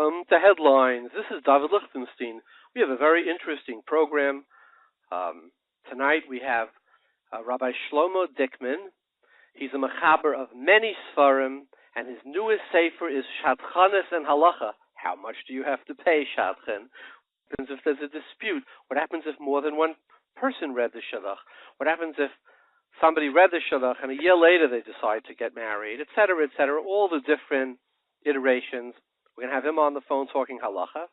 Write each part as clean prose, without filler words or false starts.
Welcome to Headlines. This is David Lichtenstein. We have a very interesting program. Tonight we have Rabbi Shlomo Dickman. He's a mechaber of many Sfarim, and his newest sefer is Shadchan and Halacha. How much do you have to pay, Shadchan? What happens if there's a dispute? What happens if more than one person read the Shidduch? What happens if somebody read the Shidduch and a year later they decide to get married, etc., etc., all the different iterations. We're going to have him on the phone talking halacha.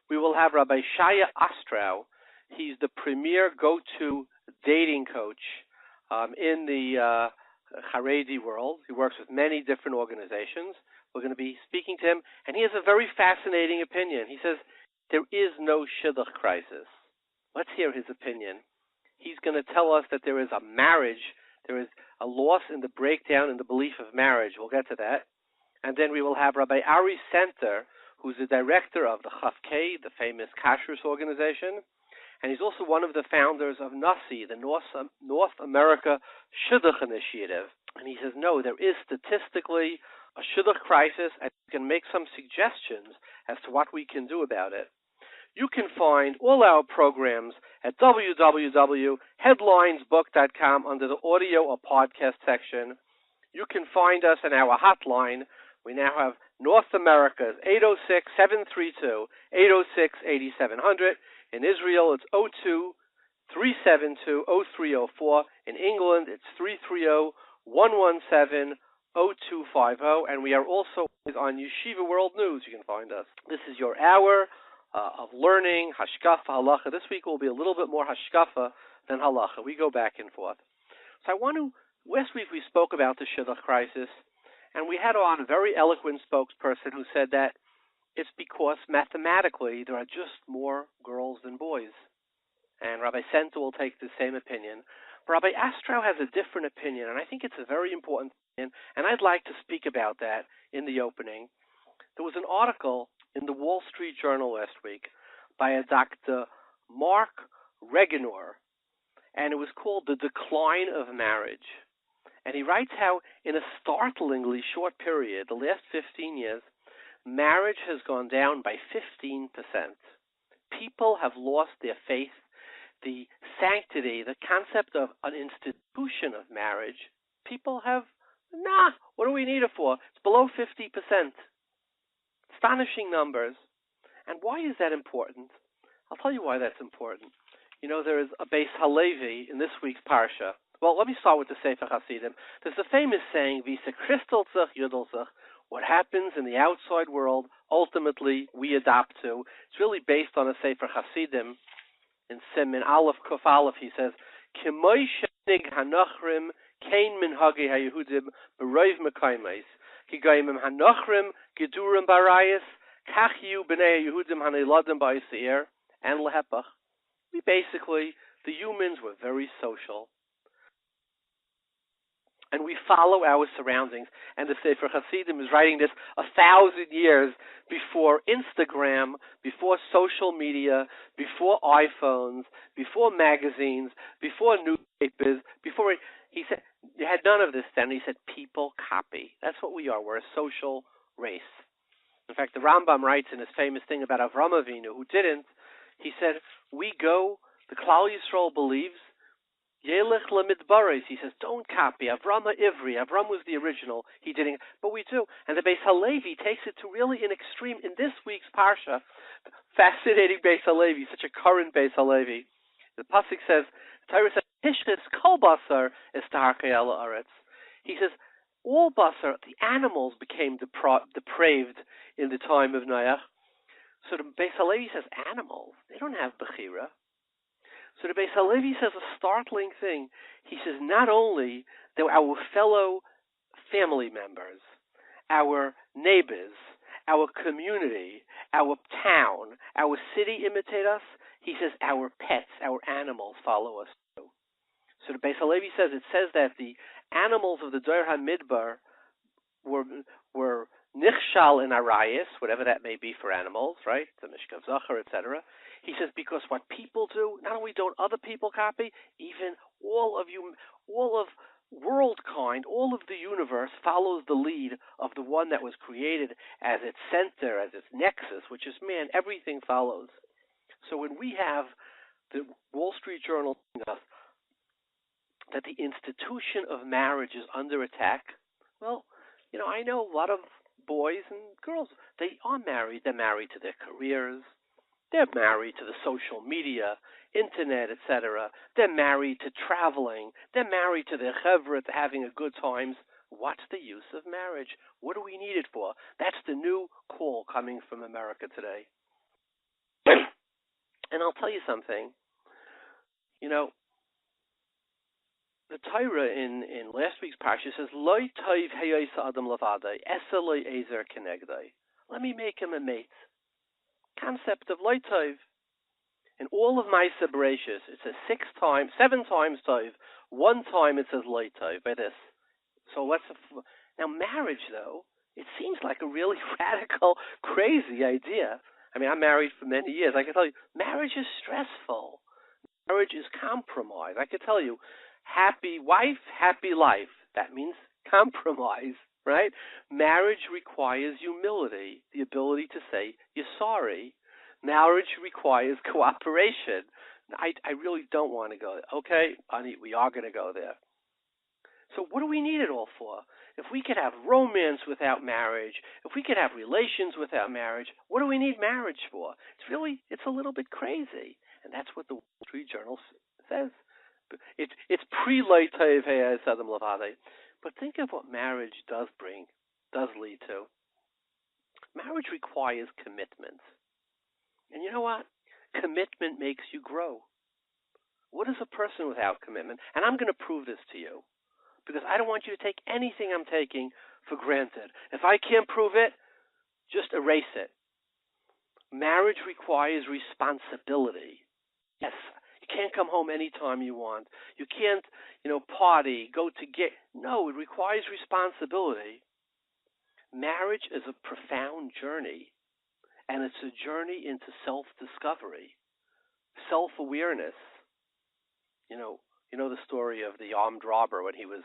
We will have Rabbi Shaya Astrow. He's the premier go-to dating coach in the Haredi world. He works with many different organizations. We're going to be speaking to him, and he has a very fascinating opinion. He says there is no Shidduch crisis. Let's hear his opinion. He's going to tell us that there is a marriage, there is a loss in the breakdown in the belief of marriage. We'll get to that. And then we will have Rabbi Ari Center, who's the director of the Chavkei, the famous Kashrus organization, and he's also one of the founders of NASI, the North America Shidduch Initiative. And he says, no, there is statistically a Shidduch crisis, and you can make some suggestions as to what we can do about it. You can find all our programs at www.headlinesbook.com under the audio or podcast section. You can find us in our hotline. We now have North America's 806-732-806-8700. In Israel, it's 02-372-0304. In England, it's 330-117-0250. And we are also on Yeshiva World News. You can find us. This is your hour of learning, hashkafa, halacha. This week will be a little bit more hashkafa than halacha. We go back and forth. So last week we spoke about the Shidduch crisis, and we had on a very eloquent spokesperson who said that it's because mathematically there are just more girls than boys. And Rabbi Senta will take the same opinion. But Rabbi Astrow has a different opinion, and I think it's a very important opinion, and I'd like to speak about that in the opening. There was an article in the Wall Street Journal last week by a Dr. Mark Regenor, and it was called The Decline of Marriage. And he writes how in a startlingly short period, the last 15 years, marriage has gone down by 15%. People have lost their faith, the sanctity, the concept of an institution of marriage. People have, what do we need it for? It's below 50%. Astonishing numbers. And why is that important? I'll tell you why that's important. You know, there is a Beis Halevi in this week's Parsha. Well, let me start with the Sefer Hasidim. There's a famous saying, Visa Christel sich Yudel sich. What happens in the outside world, ultimately, we adopt to. It's really based on a Sefer Hasidim. In Simin Aleph Kuf Aleph, he says, K'moy shenig hanachrim kein minhagi haYehudim b'roiv mekaymes. Ki goyimim hanachrim gedurim barayis kach yu b'nei haYehudim haneiladim ba'yisir and lehepach. We basically, the humans were very social. And we follow our surroundings. And the Sefer Hasidim is writing this 1,000 years before Instagram, before social media, before iPhones, before magazines, before newspapers, before he said, you had none of this then. He said, people copy. That's what we are. We're a social race. In fact, the Rambam writes in his famous thing about Avram Avinu, who didn't, he said, the Klal Yisrael believes, Yelech lemidbares. He says, don't copy. Avram Ivri. Avram was the original. He didn't. But we do. And the Beis Halevi takes it to really an extreme in this week's Parsha. Fascinating Beis Halevi. Such a current Beis Halevi. The Pasuk says, Torah says, Hishchis kol basar estarkei ala aretz. He says, all basar, the animals became depraved in the time of Noach. So the Beis Halevi says, animals, they don't have bechira. So the Beis Halevi says a startling thing. He says not only that our fellow family members, our neighbors, our community, our town, our city imitate us, he says our pets, our animals follow us too. So the Beis Halevi says, it says that the animals of the Dor HaMidbar were nichshal in arayis, whatever that may be for animals, right? The Mishkav Zachar, etc. He says, because what people do, not only don't other people copy, even all of world kind, all of the universe follows the lead of the one that was created as its center, as its nexus, which is man. Everything follows. So when we have the Wall Street Journal telling us that the institution of marriage is under attack, well, I know a lot of boys and girls, they are married. They're married to their careers. They're married to the social media, internet, etc. They're married to traveling. They're married to their chevra, to having a good times. What's the use of marriage? What do we need it for? That's the new call coming from America today. And I'll tell you something. The Torah in last week's parsha says, "Loi toiv heyos adam levadai, esa loi ezer kenegdai." Let me make him a mate. Concept of loi toiv. In all of my Bereshis, it says 7 times toiv. One time it says loi toiv by this. So now marriage though, it seems like a really radical, crazy idea. I mean, I'm married for many years. I can tell you, marriage is stressful. Marriage is compromise. I can tell you, happy wife, happy life. That means compromise, right? Marriage requires humility, the ability to say you're sorry. Marriage requires cooperation. I really don't want to go there. Okay, honey, we are going to go there. So what do we need it all for? If we could have romance without marriage, if we could have relations without marriage, what do we need marriage for? It's a little bit crazy. And that's what the Wall Street Journal says. It's pre-Loi Toiv Heyos Adam Levadai. But think of what marriage does lead to. Marriage requires commitment. And you know what? Commitment makes you grow. What is a person without commitment? And I'm going to prove this to you, because I don't want you to take anything I'm taking for granted. If I can't prove it, just erase it. Marriage requires responsibility. Yes, you can't come home anytime you want. You can't, party, go to get. No, it requires responsibility. Marriage is a profound journey, and it's a journey into self-discovery, self-awareness. You know the story of the armed robber when he was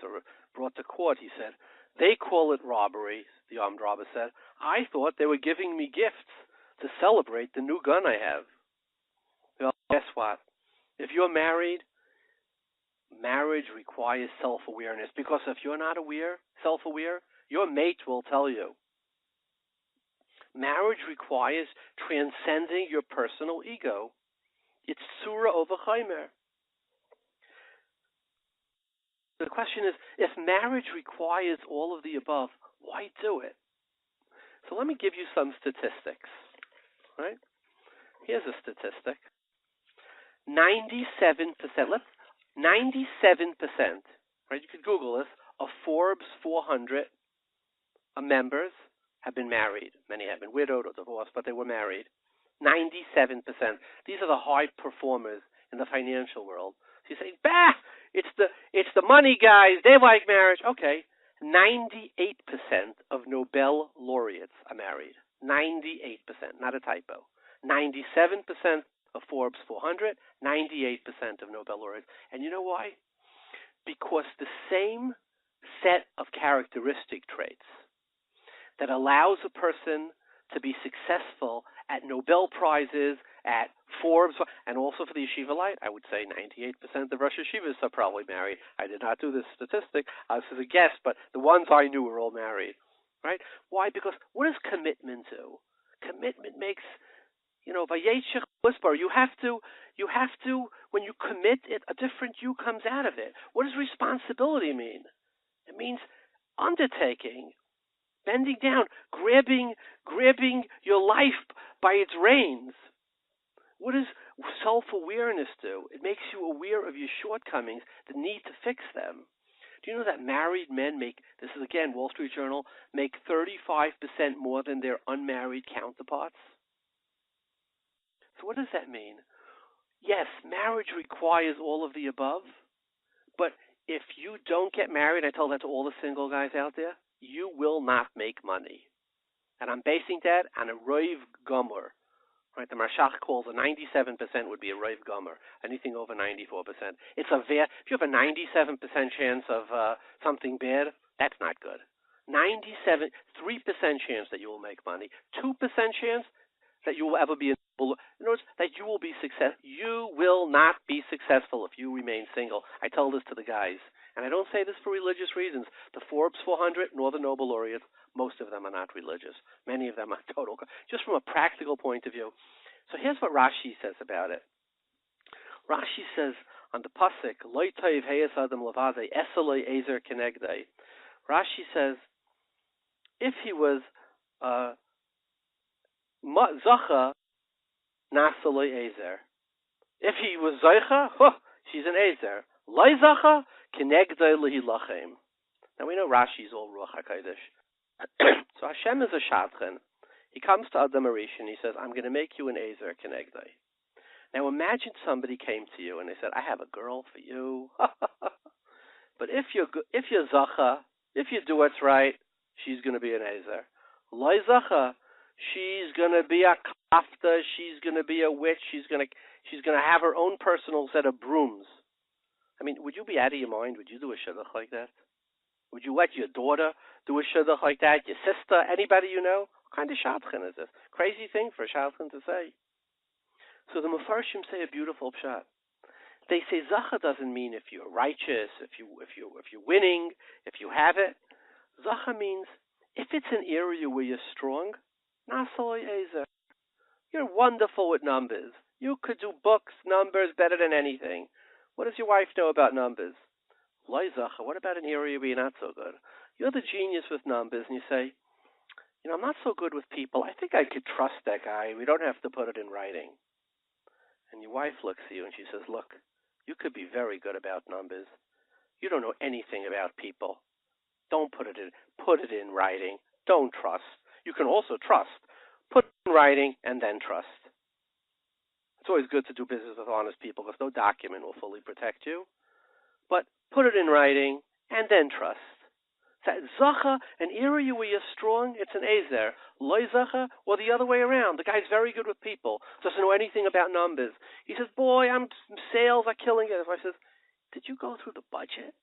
brought to court. He said, "They call it robbery," the armed robber said. "I thought they were giving me gifts to celebrate the new gun I have." Well, guess what? If you're married, marriage requires self-awareness, because if you're not self-aware, your mate will tell you. Marriage requires transcending your personal ego. It's surah over chaimer. The question is, if marriage requires all of the above, why do it? So let me give you some statistics. Right? Here's a statistic. 97%, 97%, right? You could Google this, of Forbes 400 members have been married. Many have been widowed or divorced, but they were married. 97%. These are the high performers in the financial world. So you say, bah, it's the money guys, they like marriage. Okay, 98% of Nobel laureates are married. 98%, not a typo. 97% of Forbes 400, 98% of Nobel laureates. And you know why? Because the same set of characteristic traits that allows a person to be successful at Nobel Prizes, at Forbes, and also for the yeshiva light, I would say 98% of Rosh Yeshivas are probably married. I did not do this statistic. This is a guess, but the ones I knew were all married. Right? Why? Because what does commitment do? Commitment makes, vayetshech whisper. You have to, when you commit it, a different you comes out of it. What does responsibility mean? It means undertaking, bending down, grabbing your life by its reins. What does self-awareness do? It makes you aware of your shortcomings, the need to fix them. Do you know that married men this is again Wall Street Journal, make 35% more than their unmarried counterparts? So what does that mean? Yes, marriage requires all of the above, but if you don't get married, I tell that to all the single guys out there, you will not make money. And I'm basing that on a roiv gomor, Right, the Marshach calls a 97% would be a Rav Gomer. Anything over 94%. If you have a 97% chance of something bad, that's not good. 3% chance that you will make money. 2% chance that you will ever be in other words, that you will be successful. You will not be successful if you remain single. I tell this to the guys, and I don't say this for religious reasons. The Forbes 400 nor the Nobel laureates, most of them are not religious. Many of them are total. Just from a practical point of view. So here's what Rashi says about it. Rashi says on the pasuk, "Lo toiv heyes adam levade esaloi ezer kenegdei." Rashi says, if he was zacha, nasaloi ezer. If he was zaycha, she's an ezer. Loi zacha, kenegdei lehilachem. Now we know Rashi's all Ruach HaKodesh. So Hashem is a Shadchan. He comes to Adam Arish and he says, I'm going to make you an Ezer Kenegdei. Now imagine somebody came to you and they said, I have a girl for you. But if you're Zacha, if you do what's right, she's going to be an Ezer. Loi Zacha, she's going to be a kafta, she's going to be a witch, she's going to have her own personal set of brooms. I mean, would you be out of your mind? Would you do a shidduch like that? Would you let your daughter do a shidduch like that? Your sister? Anybody you know? What kind of Shadchan is this? Crazy thing for a Shadchan to say. So the Mefarshim say a beautiful pshat. They say Zacha doesn't mean if you're righteous, if you're winning, if you have it. Zacha means if it's an area where you're strong, Nasaloi Ezer. You're wonderful with numbers. You could do books, numbers better than anything. What does your wife know about numbers? Loi Zacha, what about an area where you're not so good? You're the genius with numbers, and you say, I'm not so good with people. I think I could trust that guy. We don't have to put it in writing. And your wife looks at you and she says, look, you could be very good about numbers. You don't know anything about people. Don't put it in writing. Don't trust. You can also trust. Put it in writing and then trust. It's always good to do business with honest people because no document will fully protect you. But put it in writing and then trust. Zacha, an area where you're strong, it's an Ezer. Loi Zacha, or the other way around. The guy's very good with people, doesn't know anything about numbers. He says, boy, sales are killing it. If I says, did you go through the budget?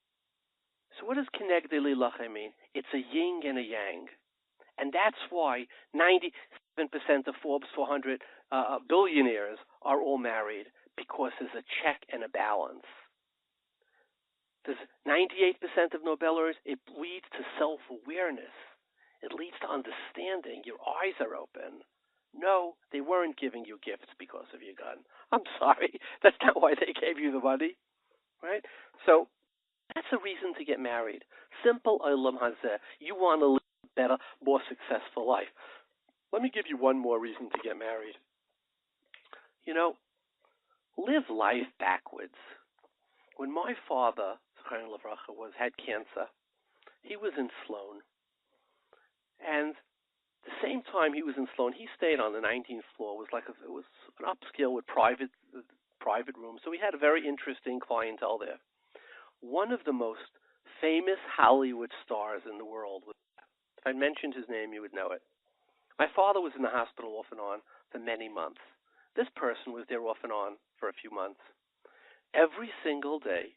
So what does Kenegdei Lilachem mean? It's a yin and a yang. And that's why 97% of Forbes 400 billionaires are all married, because there's a check and a balance. There's 98% of Nobel laureates, it leads to self-awareness. It leads to understanding. Your eyes are open. No, they weren't giving you gifts because of your gun. I'm sorry. That's not why they gave you the money. Right? So that's a reason to get married. Simple olam hazeh. You want to live a better, more successful life. Let me give you one more reason to get married. Live life backwards. When my father had cancer, he was in Sloan. And the same time he was in Sloan, he stayed on the 19th floor. It was an upscale with private rooms. So we had a very interesting clientele there. One of the most famous Hollywood stars in the world, if I mentioned his name, you would know it. My father was in the hospital off and on for many months. This person was there off and on for a few months. Every single day,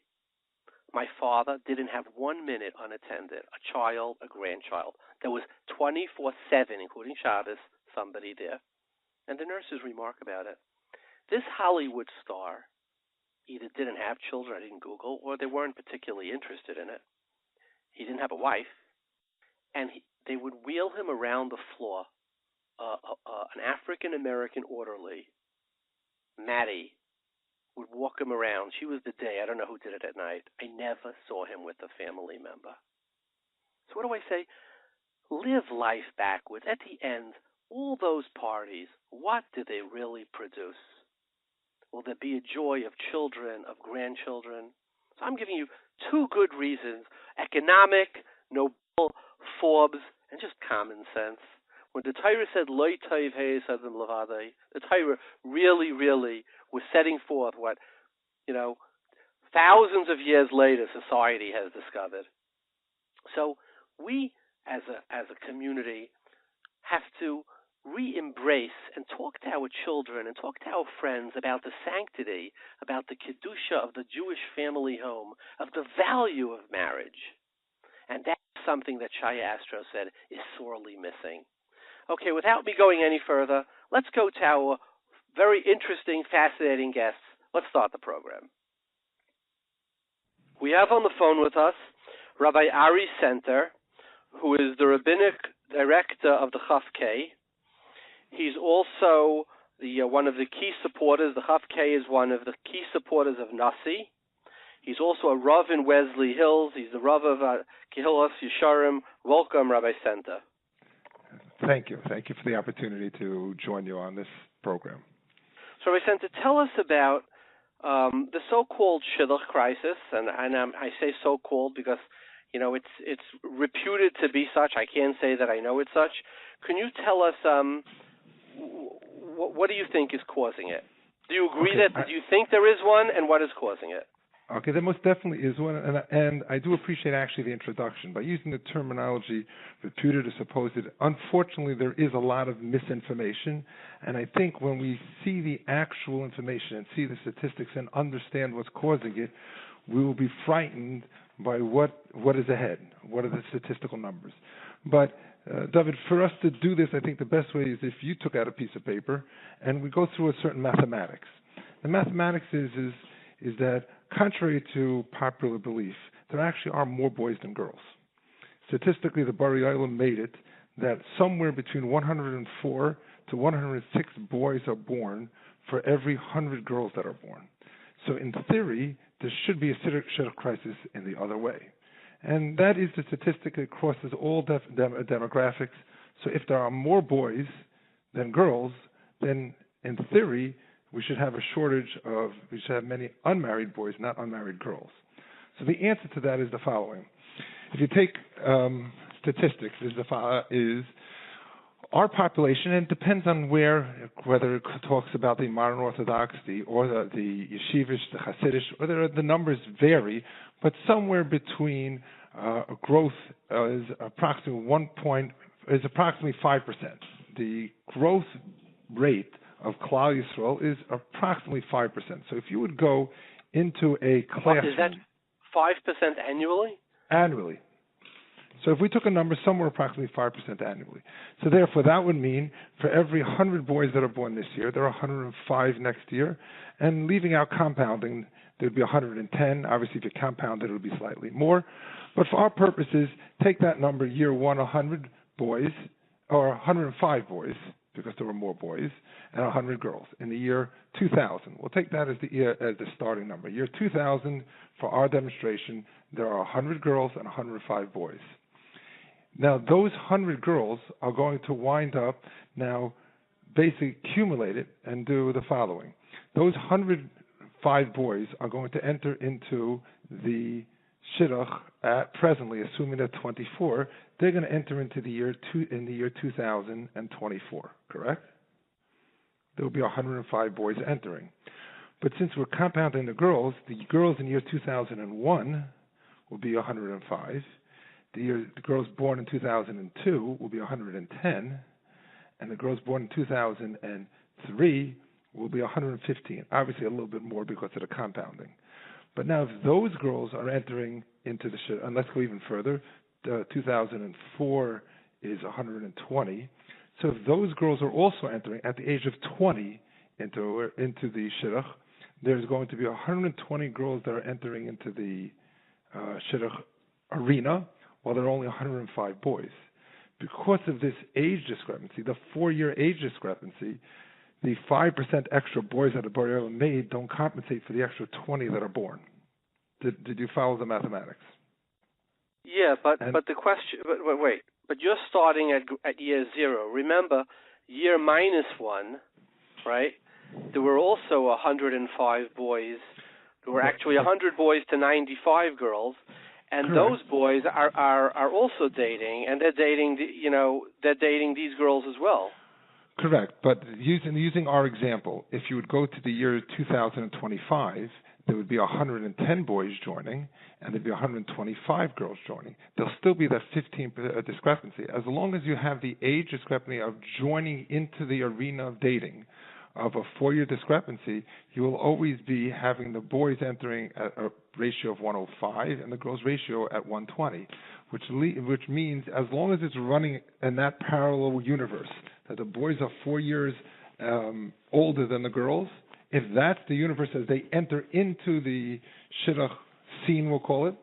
my father didn't have 1 minute unattended, a child, a grandchild. There was 24/7, including Shabbos, somebody there. And the nurses remark about it. This Hollywood star either didn't have children, I didn't Google, or they weren't particularly interested in it. He didn't have a wife. And they would wheel him around the floor. An African-American orderly, Maddie, would walk him around. She was the day. I don't know who did it at night. I never saw him with a family member. So what do I say? Live life backwards. At the end, all those parties, what do they really produce? Will there be a joy of children, of grandchildren? So I'm giving you two good reasons: economic, Nobel, Forbes, and just common sense. When the Torah said, Lo toiv heyes adam levade, the Torah really was setting forth what, thousands of years later society has discovered. So we, as a community, have to re-embrace and talk to our children and talk to our friends about the sanctity, about the kedusha of the Jewish family home, of the value of marriage. And that's something that Shaya Astro said is sorely missing. Okay, without me going any further, let's go to our very interesting, fascinating guests. Let's start the program. We have on the phone with us Rabbi Ari Center, who is the rabbinic director of the Chaf K. He's also one of the key supporters. The Chaf K is one of the key supporters of Nasi. He's also a Rav in Wesley Hills. He's the Rav of Kehillas Yesharim. Welcome, Rabbi Center. Thank you. Thank you for the opportunity to join you on this program. So, Rabbi Center, tell us about the so-called Shidduch Crisis, and I say so-called because it's reputed to be such. I can't say that I know it's such. Can you tell us what do you think is causing it? Do you agree do you think there is one, and what is causing it? Okay, there most definitely is one, and I do appreciate actually the introduction. By using the terminology reputed or supposed, unfortunately there is a lot of misinformation, and I think when we see the actual information and see the statistics and understand what's causing it, we will be frightened by what is ahead, what are the statistical numbers. But David, for us to do this, I think the best way is if you took out a piece of paper and we go through a certain mathematics. The mathematics is that contrary to popular belief, there actually are more boys than girls. Statistically, the Bari Olam made it that somewhere between 104 to 106 boys are born for every 100 girls that are born. So in theory, there should be a Shidduch crisis in the other way. And that is the statistic that crosses all demographics. So if there are more boys than girls, then in theory, we should have we should have many unmarried boys, not unmarried girls. So the answer to that is the following. If you take statistics, is our population, and it depends on whether it talks about the modern Orthodox, the Yeshivish, the Hasidish, whether the numbers vary, but somewhere between growth is approximately 5%. The growth rate of Klal Yisrael is approximately 5%. So if you would go into a classroom... Is that 5% annually? Annually. So if we took a number somewhere approximately 5% annually. So therefore that would mean for every 100 boys that are born this year, there are 105 next year. And leaving out compounding, there would be 110. Obviously if you compound it, it would be slightly more. But for our purposes, take that number, year one, 100 boys, or 105 boys, because there were more boys, and 100 girls. In the year 2000, we'll take that as the starting number. Year 2000, for our demonstration, there are 100 girls and 105 boys. Now, those 100 girls are going to wind up now basically accumulate it and do the following. Those 105 boys are going to enter into the Shidduch presently, assuming they're 24, they're going to enter into the year 2024, correct? There will be 105 boys entering. But since we're compounding the girls in year 2001 will be 105. The girls born in 2002 will be 110. And the girls born in 2003 will be 115. Obviously a little bit more because of the compounding. But now if those girls are entering into the Shidduch, and let's go even further, 2004 is 120. So if those girls are also entering at the age of 20 into the Shidduch, there's going to be 120 girls that are entering into the Shidduch arena, while there are only 105 boys. Because of this age discrepancy, the 4-year age discrepancy, the 5% extra boys that the Bari Olam made don't compensate for the extra 20 that are born. Did you follow the mathematics? Yeah, but the question. Wait. But you're starting at year 0. Remember, year -1, right? There were also 105 boys. There were actually 100 boys to 95 girls, and Correct. Those boys are also dating, and they're dating they're dating these girls as well. Correct, but using our example, if you would go to the year 2025, there would be 110 boys joining, and there'd be 125 girls joining. There'll still be that 15 discrepancy. As long as you have the age discrepancy of joining into the arena of dating, of a 4-year discrepancy, you will always be having the boys entering at a ratio of 105 and the girls ratio at 120, which means as long as it's running in that parallel universe, that the boys are 4 years older than the girls, if that's the universe as they enter into the Shidduch scene, we'll call it,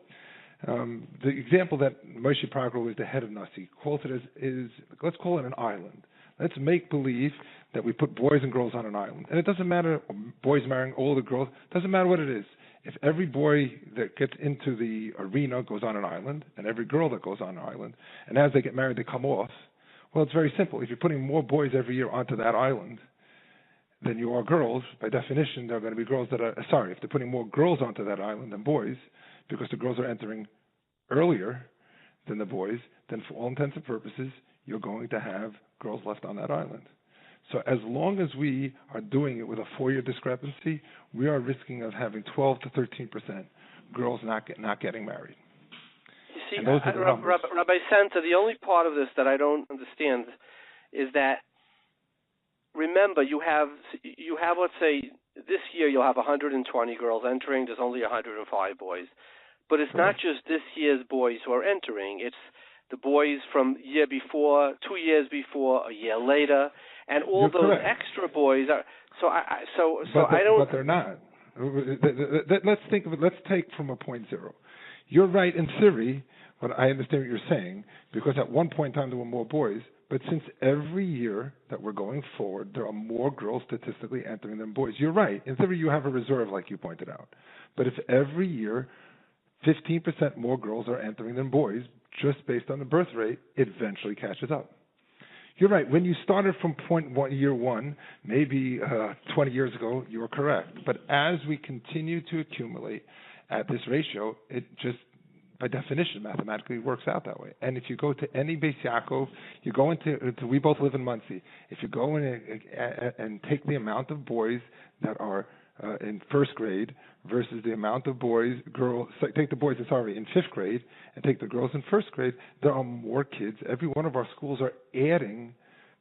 the example that Moshe Prager, who is the head of Nasi, calls it is let's call it an island. Let's make believe that we put boys and girls on an island. And it doesn't matter, boys marrying older girls, doesn't matter what it is. If every boy that gets into the arena goes on an island, and every girl that goes on an island, and as they get married they come off, well, it's very simple. If you're putting more boys every year onto that island than you are girls, by definition, there are going to be girls that are, if they're putting more girls onto that island than boys, because the girls are entering earlier than the boys, then for all intents and purposes, you're going to have girls left on that island. So as long as we are doing it with a 4-year discrepancy, we are risking of having 12 to 13% girls not getting married. You see, Rabbi Santa, the only part of this that I don't understand is that, remember, you have let's say this year you'll have 120 girls entering. There's only 105 boys, but it's not just this year's boys who are entering. It's the boys from year before, 2 years before, a year later, and all You're those correct. extra boys are. But they're not. Let's think of it. Let's take from a point zero. You're right in theory, but I understand what you're saying, because at one point in time there were more boys. But since every year that we're going forward, there are more girls statistically entering than boys. You're right. In theory, you have a reserve, like you pointed out. But if every year 15% more girls are entering than boys, just based on the birth rate, it eventually catches up. You're right. When you started from year one, maybe 20 years ago, you were correct. But as we continue to accumulate at this ratio, it just, by definition, mathematically works out that way. And if you go to any Beis Yaakov, you go into we both live in Muncie. If you go in and take the amount of boys that are in first grade versus the amount of girls, take the boys, in 5th grade and take the girls in first grade, there are more kids. Every one of our schools are adding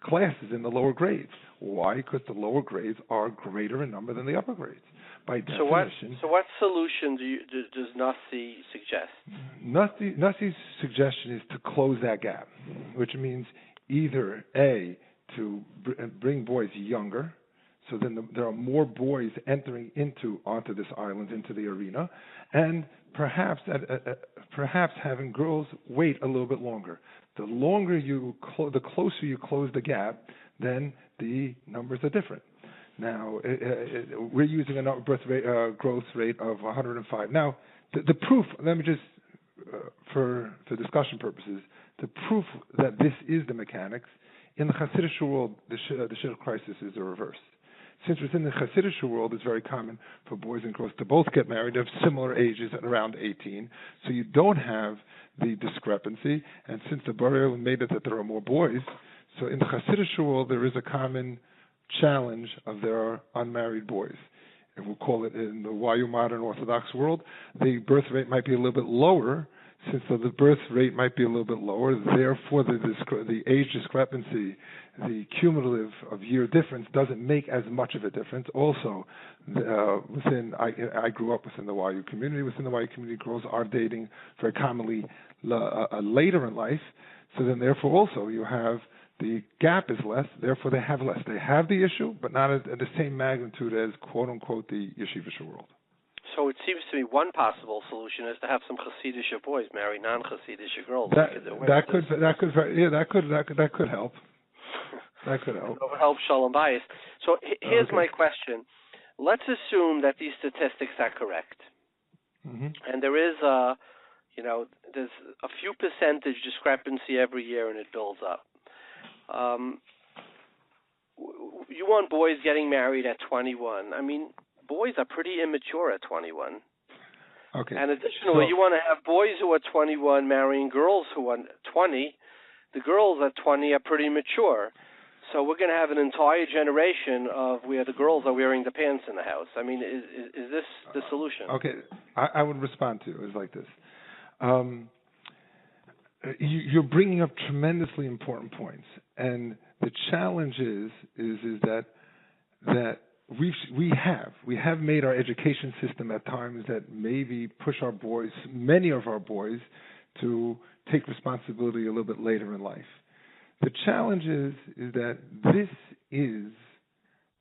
classes in the lower grades. Why? Because the lower grades are greater in number than the upper grades. By definition. So what solution does Nasi suggest? Nasi's suggestion is to close that gap, which means either A, to bring boys younger, so then there are more boys entering onto this island, into the arena, and perhaps having girls wait a little bit longer. The longer the closer you close the gap, then the numbers are different. Now, we're using a growth rate of 105. Now, the proof, let me just, for discussion purposes, the proof that this is the mechanics, in the Hasidic world, the Shidduch Crisis is the reverse. Since within the Hasidic world, it's very common for boys and girls to both get married of similar ages at around 18, so you don't have the discrepancy, and since the Burial made it that there are more boys, so in the Hasidic world, there is a common challenge of there are unmarried boys. And we'll call it, in the YU modern Orthodox world, the birth rate might be a little bit lower. Since the birth rate might be a little bit lower, therefore the age discrepancy, the cumulative of year difference doesn't make as much of a difference. Also, I grew up within the YU community. Within the YU community, girls are dating very commonly later in life. So then therefore also you have the gap is less, therefore they have less. They have the issue, but not at the same magnitude as, quote-unquote, the yeshivish world. So it seems to me one possible solution is to have some Hasidic boys marry non-Hasidic girls. That could help. That could help. It would help Shalom Bayis. So here's my question. Let's assume that these statistics are correct. Mm-hmm. And there is there's a few percentage discrepancy every year and it builds up. You want boys getting married at 21. I mean, boys are pretty immature at 21. Okay. And additionally, you want to have boys who are 21 marrying girls who are 20. The girls at 20 are pretty mature. So we're going to have an entire generation of where the girls are wearing the pants in the house. I mean, is this the solution? Okay, I would respond to it like this. You're bringing up tremendously important points, and the challenge is that we have made our education system at times that maybe push our boys, many of our boys, to take responsibility a little bit later in life. The challenge is that this is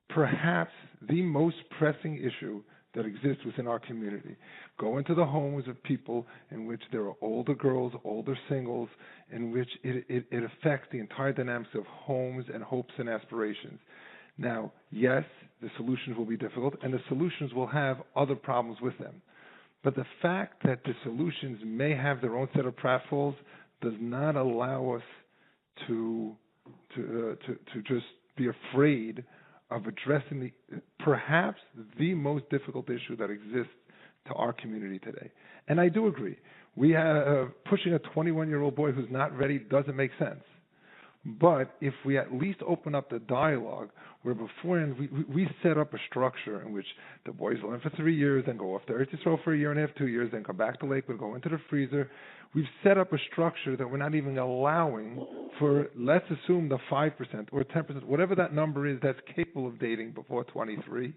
perhaps the most pressing issue that exists within our community. Go into the homes of people in which there are older girls, older singles, in which it affects the entire dynamics of homes and hopes and aspirations. Now, yes, the solutions will be difficult, and the solutions will have other problems with them. But the fact that the solutions may have their own set of pratfalls does not allow us to just be afraid of addressing perhaps the most difficult issue that exists to our community today. And I do agree. We have pushing a 21-year-old boy who's not ready doesn't make sense. But if we at least open up the dialogue, where beforehand we set up a structure in which the boys learn for 3 years, then go off to Eretz Yisrael for a year and a half, 2 years, then come back to Lakewood, go into the freezer. We've set up a structure that we're not even allowing for, let's assume, the 5% or 10%, whatever that number is that's capable of dating before 23,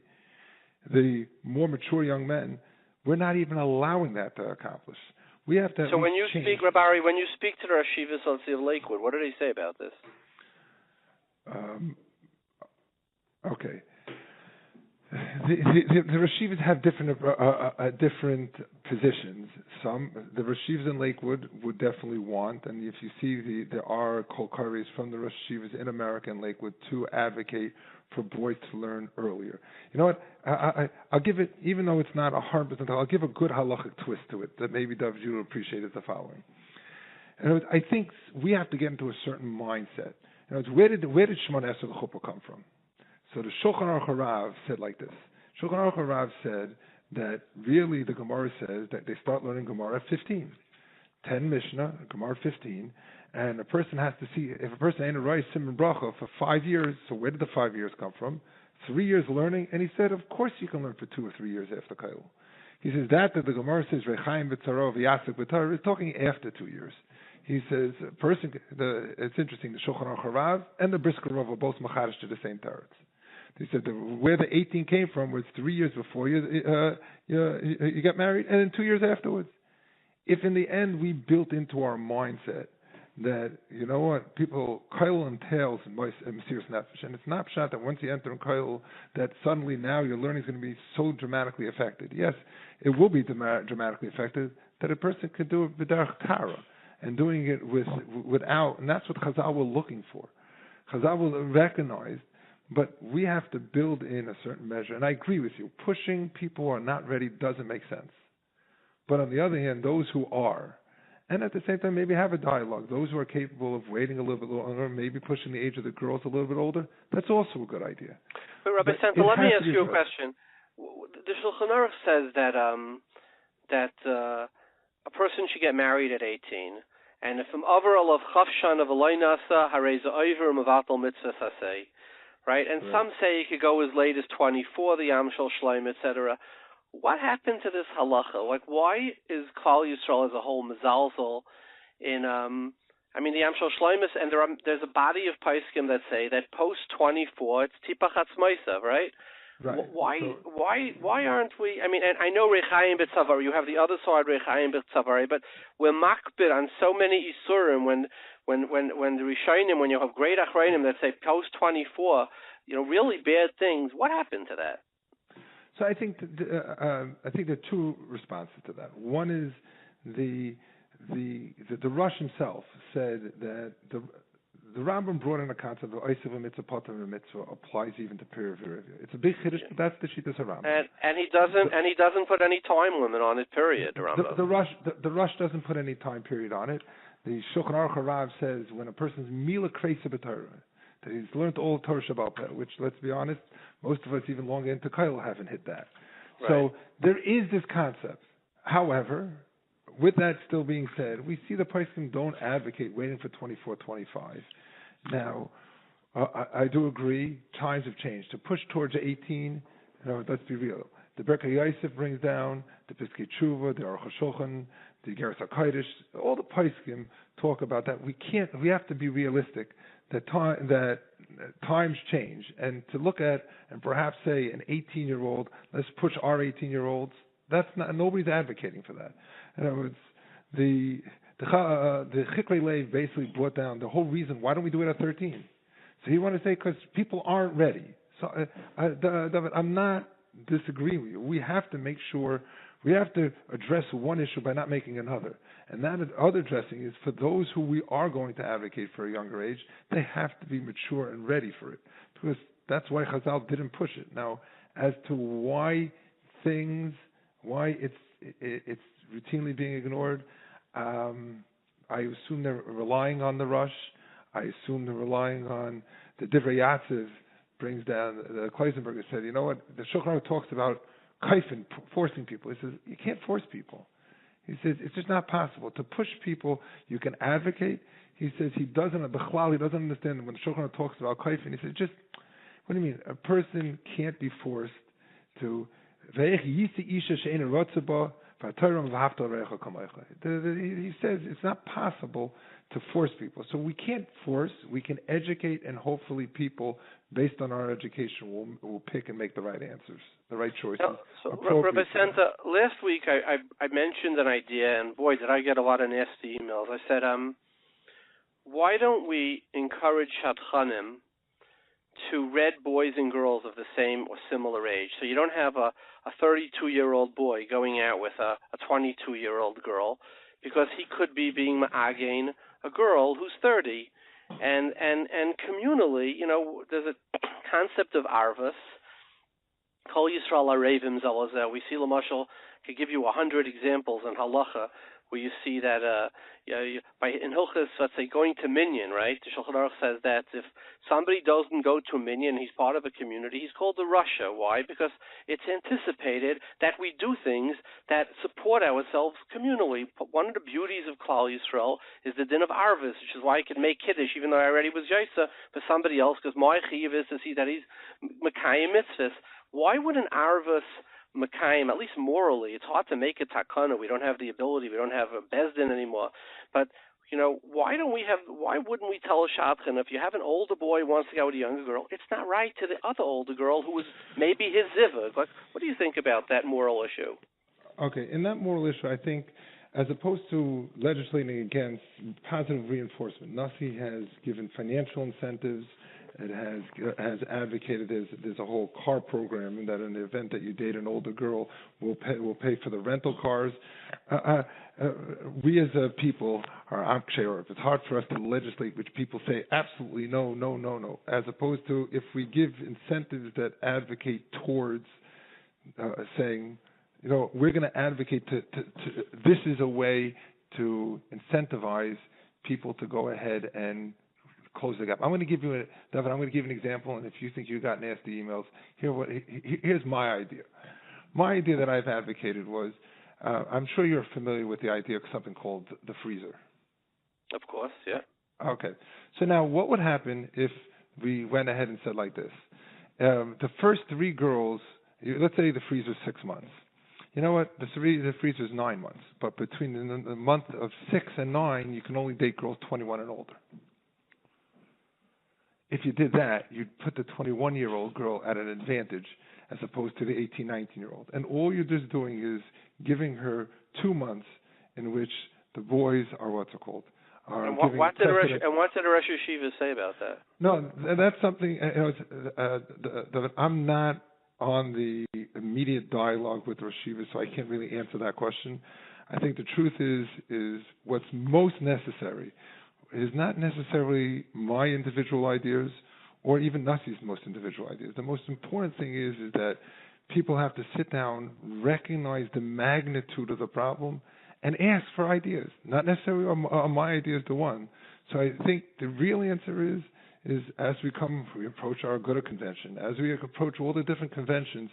the more mature young men, we're not even allowing that to accomplish. We have to. So when you speak, Rabari, when you speak to the Rosh Yeshivas of Lakewood, what do they say about this? Okay. The Rosh Yeshivas have different positions. The Rosh Yeshivas in Lakewood would definitely want, and if you see there are kol kares from the Rosh Yeshivas in America and Lakewood to advocate for boys to learn earlier. You know what? I'll give it, even though it's not 100%, I'll give a good halachic twist to it that maybe Dov will appreciate is the following. And I think we have to get into a certain mindset. Where did Shemona Esrei Chuppah come from? So the Shulchan Aruch Harav said like this. Shulchan Aruch Harav said that really the Gemara says that they start learning Gemara at 15. 10 Mishnah, Gemara 15, and a person has to see, if a person ain't a Reis Simon Bracha for 5 years, so where did the 5 years come from? 3 years learning, and he said, of course you can learn for 2 or 3 years after Kail. He says that the Gemara says, Rechaim b'tzaro v'yasek b'tar, is talking after 2 years. He says, it's interesting, the Shulchan Aruch Harav and the Brisker Rav are both machadish to the same teretz. They said where the 18 came from was 3 years before you got married, and then 2 years afterwards. If in the end we built into our mindset that, you know what, people, Kail entails in Mesiras Nefesh, and it's not pshat that once you enter in Kail, that suddenly now your learning is going to be so dramatically affected. Yes, it will be dramatically affected, that a person could do it b'derech tara, and doing it without, and that's what Chazal were looking for. Chazal will recognize, but we have to build in a certain measure, and I agree with you, pushing people who are not ready doesn't make sense. But on the other hand, those who are, and at the same time maybe have a dialogue, those who are capable of waiting a little bit longer, maybe pushing the age of the girls a little bit older, that's also a good idea. But Rabbi Santa, let me ask you a question. The Shulchan Aruch says that a person should get married at 18, and if overall of chafshan of alaynasa hareza over mavatal mitzvah sasei, right? And some say you could go as late as 24, the Yam Shel Shleim, etc. What happened to this halacha? Like, why is Klal Yisrael as a whole mezalzel in, the Yam Shel Shleimus, and there's a body of poskim that say that post 24 it's tipach atzmaisa, right? Right. Why aren't we? I mean, and I know Rechaim b'tzavar. You have the other side Rechaim b'tzavar, but we're makbid on so many isurim when the Rishonim, when you have great achronim that say post 24, really bad things. What happened to that? So I think there are two responses to that. One is the Rosh himself said that the Rambam brought in a concept of Oisav a mitzvah, Potter a mitzvah applies even to peer review. It's a big chiddush, but that's the shittas of Rambam. And he doesn't put any time limit on it. Period. The Rosh doesn't put any time period on it. The Shulchan Aruch Harav says when a person's mila kreisa b'Torah, that he's learned all Torah Shabbat, which, let's be honest, most of us even longer into Kail haven't hit that. Right. So there is this concept. However, with that still being said, we see the poskim don't advocate waiting for 24, 25. Now, I do agree. Times have changed. To push towards 18, let's be real. The Berkei Yosef brings down the Piskei Tshuva, the Aruch HaShulchan, the Geras HaKodesh. All the Poskim talk about that. We have to be realistic. That times change, and to look at and perhaps say an 18-year-old, let's push our 18-year-olds. That's not. Nobody's advocating for that. In other words, the Chikrei Lev basically brought down the whole reason. Why don't we do it at 13? So he wanted to say because people aren't ready. So David, I'm not disagreeing with you. We have to make sure we have to address one issue by not making another. And that other addressing is for those who we are going to advocate for a younger age, they have to be mature and ready for it. Because that's why Chazal didn't push it. Now, as to why it's routinely being ignored, I assume they're relying on the rush. I assume they're relying on the Divrei Yatziv brings down, the Kleisenberger said, you know what, the Shulchan Aruch talks about kaifin, forcing people. He says, you can't force people. He says, it's just not possible. To push people, you can advocate. He says he doesn't understand when the Shulchan Aruch talks about kaifin. He says, what do you mean? A person can't be forced to, he says it's not possible to force people. So we can't force, we can educate, and hopefully people, based on our education, will pick and make the right answers, the right choices. So Rabbi Senta, last week I mentioned an idea, and boy, did I get a lot of nasty emails. I said, why don't we encourage Shadchanim to read boys and girls of the same or similar age? So you don't have a 32-year-old boy going out with a 22-year-old girl, because he could be being ma'again a girl who's 30. And communally, there's a concept of arvus. Kol Yisrael arevim zelazeh. We see Lamashal could give you 100 examples in halacha where you see that in Hilchos, let's say, going to minyan, right? The Shulchan Aruch says that if somebody doesn't go to a minyan, he's part of a community, he's called the Rasha. Why? Because it's anticipated that we do things that support ourselves communally. One of the beauties of Klal Yisrael is the din of arvus, which is why I could make kiddush, even though I already was yaisa, for somebody else, because my chiv is to see that he's mekayim mitzvahs. Why would an arvus Makayim, at least morally, it's hard to make a takana. We don't have the ability. We don't have a bezdin anymore. But why wouldn't we tell a shadchan, if you have an older boy who wants to go with a younger girl, it's not right to the other older girl who was maybe his zivug. Like, what do you think about that moral issue? Okay, in that moral issue, I think, as opposed to legislating against positive reinforcement, Nasi has given financial incentives. It has advocated there's a whole car program, and that in the event that you date an older girl, we'll pay for the rental cars. We as a people are amksheor. It's hard for us to legislate, which people say absolutely no, no, no, no. As opposed to if we give incentives that advocate towards saying, we're going to advocate to this is a way to incentivize people to go ahead and close the gap. I'm going to give you David. I'm going to give you an example, and if you think you got nasty emails, here's my idea. My idea that I've advocated was, I'm sure you're familiar with the idea of something called the freezer. Of course, yeah. Okay. So now, what would happen if we went ahead and said like this? The first 3 girls, let's say the freezer is 6 months. You know what? The freezer is 9 months, but between the month of 6 and 9, you can only date girls 21 and older. If you did that, you'd put the 21-year-old girl at an advantage as opposed to the 18, 19-year-old. And all you're just doing is giving her 2 months in which the boys are what did the Rosh Yeshiva say about that? No, that's something, I'm not on the immediate dialogue with Rosh Yeshiva, so I can't really answer that question. I think the truth is what's most necessary is not necessarily my individual ideas or even Nasi's most individual ideas. The most important thing is that people have to sit down, recognize the magnitude of the problem, and ask for ideas. Not necessarily are my ideas the one. So I think the real answer is as we approach our Aguda convention, as we approach all the different conventions,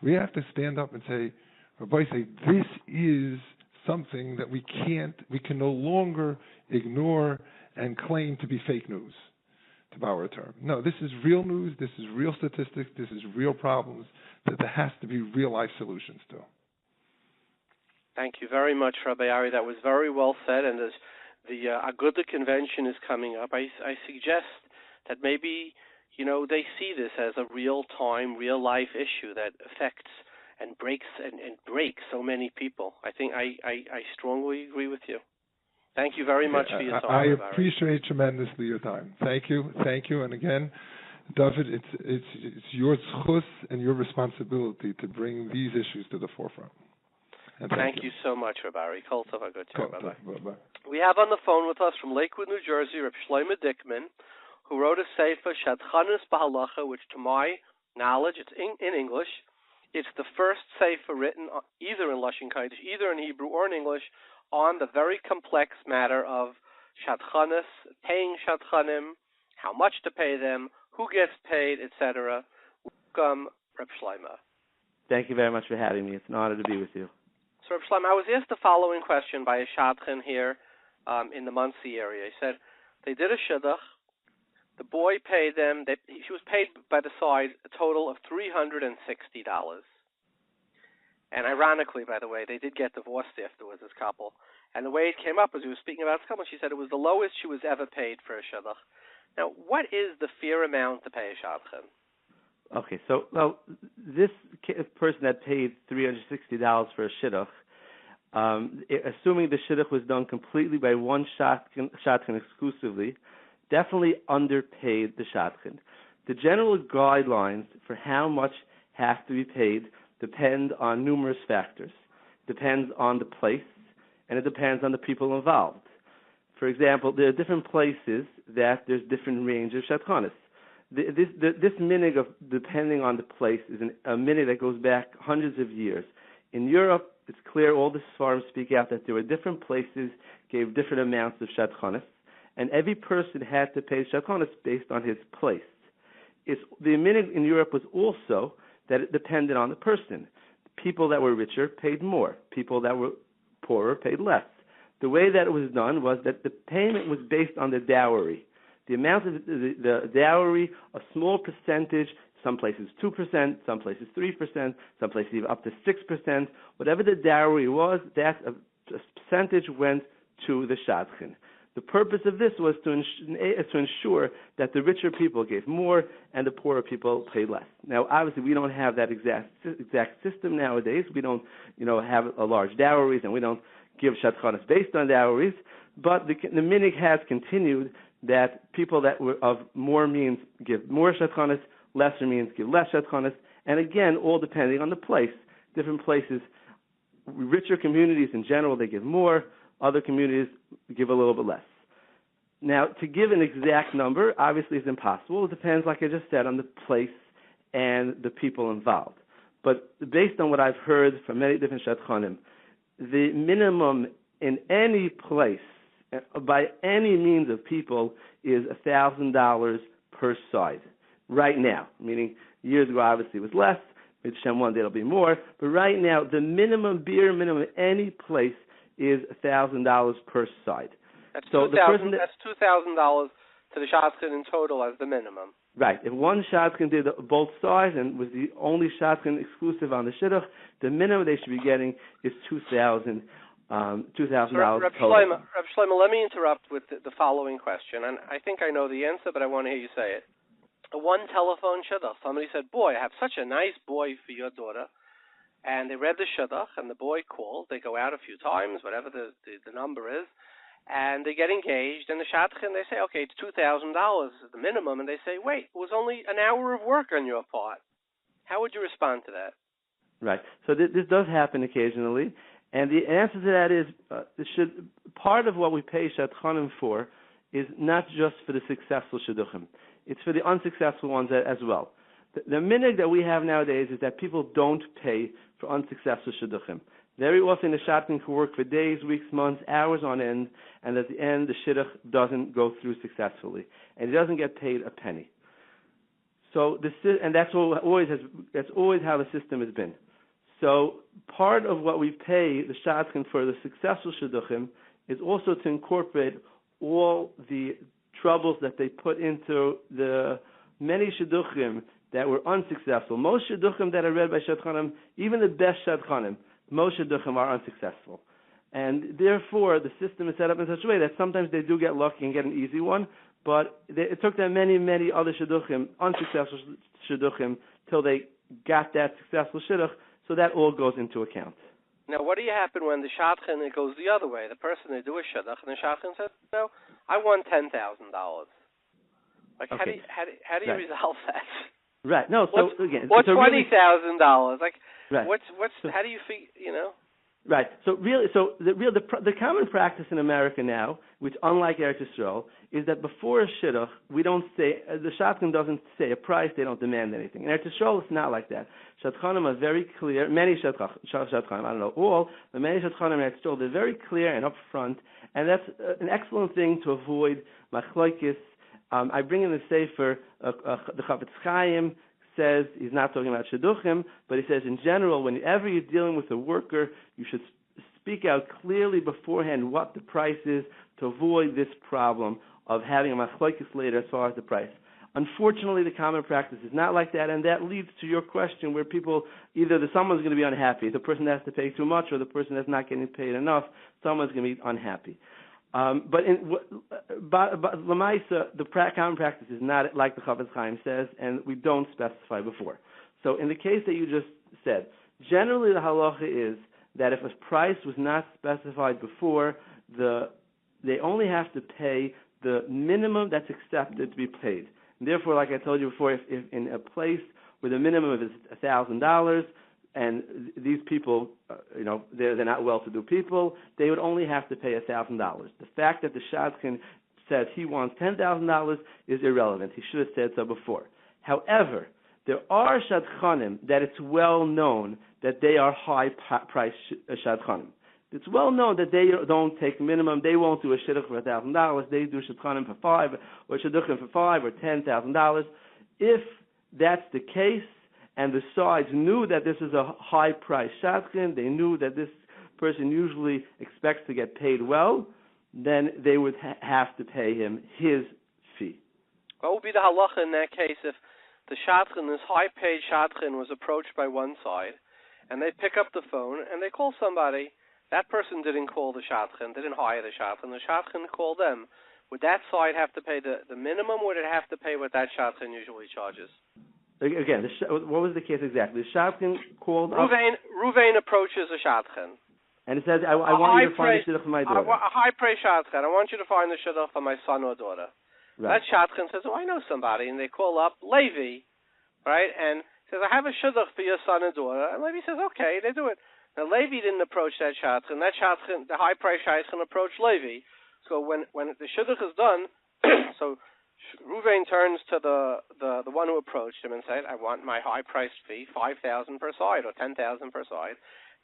we have to stand up and say, this is something that we can no longer ignore and claim to be fake news. to borrow a term. No, this is real news. This is real statistics. This is real problems that there has to be real life solutions to. Thank you very much, Rabbi Ari. That was very well said. And as the Aguda convention is coming up, I suggest that maybe they see this as a real-time, real-life issue that affects and breaks so many people. I think I strongly agree with you. Thank you very much for your time. I appreciate tremendously your time. Thank you. And again, David, it's your zchus and your responsibility to bring these issues to the forefront. And thank you so much, Rabbi Ari. Kol tov, a good time. Bye-bye. We have on the phone with us from Lakewood, New Jersey, Reb Shlomo Dickman, who wrote a sefer, Shadchan B'Halacha, which to my knowledge, it's in English. It's the first sefer written either in Lashon Kodesh, either in Hebrew or in English, on the very complex matter of Shadchanis, paying Shadchanim, how much to pay them, who gets paid, etc. Welcome, Reb Shlomo. Thank you very much for having me. It's an honor to be with you. So, Reb Shlomo, I was asked the following question by a Shadchan here in the Monsey area. He said, they did a Shidduch. The boy paid them, he was paid by the side a total of $360. And ironically, by the way, they did get divorced afterwards, this couple. And the way it came up as we were speaking about this couple, she said it was the lowest she was ever paid for a Shidduch. Now, what is the fair amount to pay a Shadchan? Okay, so this person that paid $360 for a Shidduch, assuming the Shidduch was done completely by one Shadchan exclusively, definitely underpaid the Shadchan. The general guidelines for how much has to be paid depend on numerous factors. Depends on the place, and it depends on the people involved. For example, there are different places that there's different range of Shadchanis. This minig of depending on the place is a minig that goes back hundreds of years. In Europe, it's clear all the Sfarim speak out that there were different places gave different amounts of Shadchanis, and every person had to pay Shadchanis based on his place. The minig in Europe was also that it depended on the person. People that were richer paid more. People that were poorer paid less. The way that it was done was that the payment was based on the dowry. The amount of the dowry, a small percentage, some places 2%, some places 3%, some places even up to 6%. Whatever the dowry was, that a percentage went to the Shadchan. The purpose of this was to ensure that the richer people gave more and the poorer people paid less. Now, obviously, we don't have that exact system nowadays. We don't, have a large dowries, and we don't give Shadchanis based on dowries. But the minig has continued that people that were of more means give more Shadchanis, lesser means give less Shadchanis, and again, all depending on the place. Different places, richer communities in general, they give more. Other communities give a little bit less. Now, to give an exact number, obviously, is impossible. It depends, like I just said, on the place and the people involved. But based on what I've heard from many different Shadchanim, the minimum in any place, by any means of people, is $1,000 per side. Right now, meaning years ago, obviously, it was less. Maybe one day it'll be more. But right now, the minimum, bare minimum in any place is $1,000 per side. That's $2,000 to the Shadchan in total as the minimum. Right. If one Shadchan did both sides and was the only Shadchan exclusive on the Shidduch, the minimum they should be getting is $2,000 total. Reb Shlomo, let me interrupt with the following question, and I think I know the answer, but I want to hear you say it. One telephone Shidduch. Somebody said, "Boy, I have such a nice boy for your daughter." And they read the Shidduch, and the boy called. They go out a few times, whatever the number is, and they get engaged. And the Shadchan, they say, okay, it's $2,000 is the minimum. And they say, wait, it was only an hour of work on your part. How would you respond to that? Right. So this does happen occasionally. And the answer to that is part of what we pay Shadchanim for is not just for the successful Shidduchim. It's for the unsuccessful ones as well. The minig that we have nowadays is that people don't pay for unsuccessful Shidduchim. Very often the Shadchan can work for days, weeks, months, hours on end, and at the end the Shidduch doesn't go through successfully. And he doesn't get paid a penny. So that's always how the system has been. So part of what we pay the Shadchan for the successful Shidduchim is also to incorporate all the troubles that they put into the many shidduchim that were unsuccessful. Most shidduchim that are read by Shadchanim, even the best Shadchanim, most shidduchim are unsuccessful. And therefore, the system is set up in such a way that sometimes they do get lucky and get an easy one, but it took them many, many other shidduchim, unsuccessful shidduchim, till they got that successful shidduch, so that all goes into account. Now, what do you happen when the Shadchan, it goes the other way? The person, they do a shidduch, and the Shadchan says, no, I won $10,000. Like, okay. how do you resolve that? Right. No. So again, what's $20,000? Like, right. How do you feel? Right. So the common practice in America now, which unlike Eretz Yisrael, is that before a shidduch, we don't say, the Shadchan doesn't say a price, they don't demand anything. In Eretz Yisrael, it's not like that. Shadchanim are very clear, many Shadchanim, I don't know all, but many Shadchanim in Eretz Yisrael, they're very clear and upfront, and that's an excellent thing to avoid machlokes. I bring in the Sefer, the Chafetz Chaim says, he's not talking about shidduchim, but he says in general, whenever you're dealing with a worker, you should speak out clearly beforehand what the price is to avoid this problem of having a machlokes later as far as the price. Unfortunately, the common practice is not like that, and that leads to your question where people, either someone's going to be unhappy, the person has to pay too much, or the person that's not getting paid enough, someone's going to be unhappy. But Lamaisa, the common practice is not like the Chafetz Chaim says, and we don't specify before. So in the case that you just said, generally the halacha is that if a price was not specified before, they only have to pay the minimum that's accepted to be paid. And therefore, like I told you before, if in a place where the minimum is $1,000, and these people, they're not well-to-do people, they would only have to pay $1,000. The fact that the Shadchan says he wants $10,000 is irrelevant. He should have said so before. However, there are Shadchanim that it's well known that they are high-price Shadchanim. It's well known that they don't take minimum. They won't do a shidduch for $1,000. They do Shadchanim for $5,000 or shidduchim for $5,000 or $10,000. If that's the case, and the sides knew that this is a high-price Shadchan, they knew that this person usually expects to get paid well, then they would have to pay him his fee. What would be the halacha in that case if the Shadchan, this high-paid Shadchan, was approached by one side, and they pick up the phone, and they call somebody, that person didn't call the Shadchan, didn't hire the Shadchan called them. Would that side have to pay the minimum, or would it have to pay what that Shadchan usually charges? Again, what was the case exactly? The Shadchan called up. Ruvain approaches a Shadchan. And it says, I want you to find the shidduch for my daughter. A high-praise Shadchan. I want you to find the shidduch for my son or daughter. Right. That Shadchan says, I know somebody. And they call up Levi, right? And says, I have a shidduch for your son and daughter. And Levi says, okay, they do it. Now, Levi didn't approach that Shadchan. That Shadchan, the high-praise Shadchan, approached Levi. So when the shidduch is done, so Ruvain turns to the one who approached him and said, I want my high-priced fee, $5,000 per side or $10,000 per side.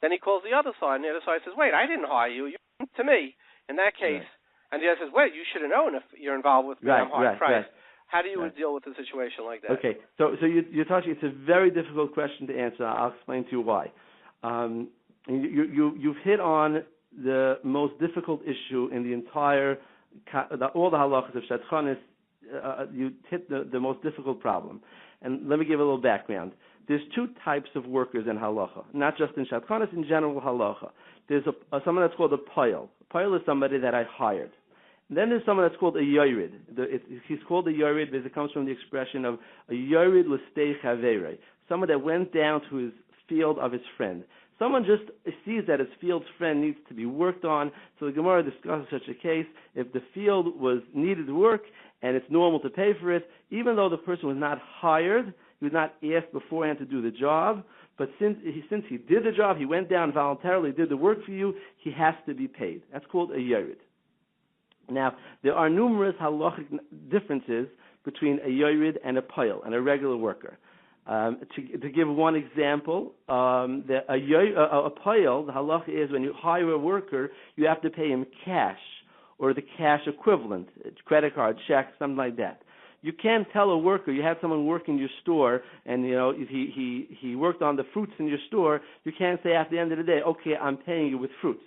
Then he calls the other side, and the other side says, wait, I didn't hire you. You went to me. In that case, right. And the other says, wait, you should have known if you're involved with me. I'm high-priced. Right. How do you deal with a situation like that? Okay, so you're touching, it's a very difficult question to answer. I'll explain to you why. You've hit on the most difficult issue in the entire, all the halachas of Shadchanis. You hit the most difficult problem. And let me give a little background. There's two types of workers in halacha, not just in Shadchanis, in general halacha. There's someone that's called a poil. A poil is somebody that I hired. And then there's someone that's called a yorid. He's called a yorid because it comes from the expression of a yorid l'stei chaverei, someone that went down to his field of his friend. Someone just sees that his field's friend needs to be worked on, so the Gemara discusses such a case. If the field needed work and it's normal to pay for it, even though the person was not hired, he was not asked beforehand to do the job, but since he did the job, he went down voluntarily, did the work for you, he has to be paid. That's called a yorid. Now, there are numerous halachic differences between a yorid and a poil, and a regular worker. To give one example, a poil, the halacha is when you hire a worker, you have to pay him cash or the cash equivalent, credit card, check, something like that. You can't tell a worker, you have someone work in your store, and if he worked on the fruits in your store, you can't say at the end of the day, okay, I'm paying you with fruits.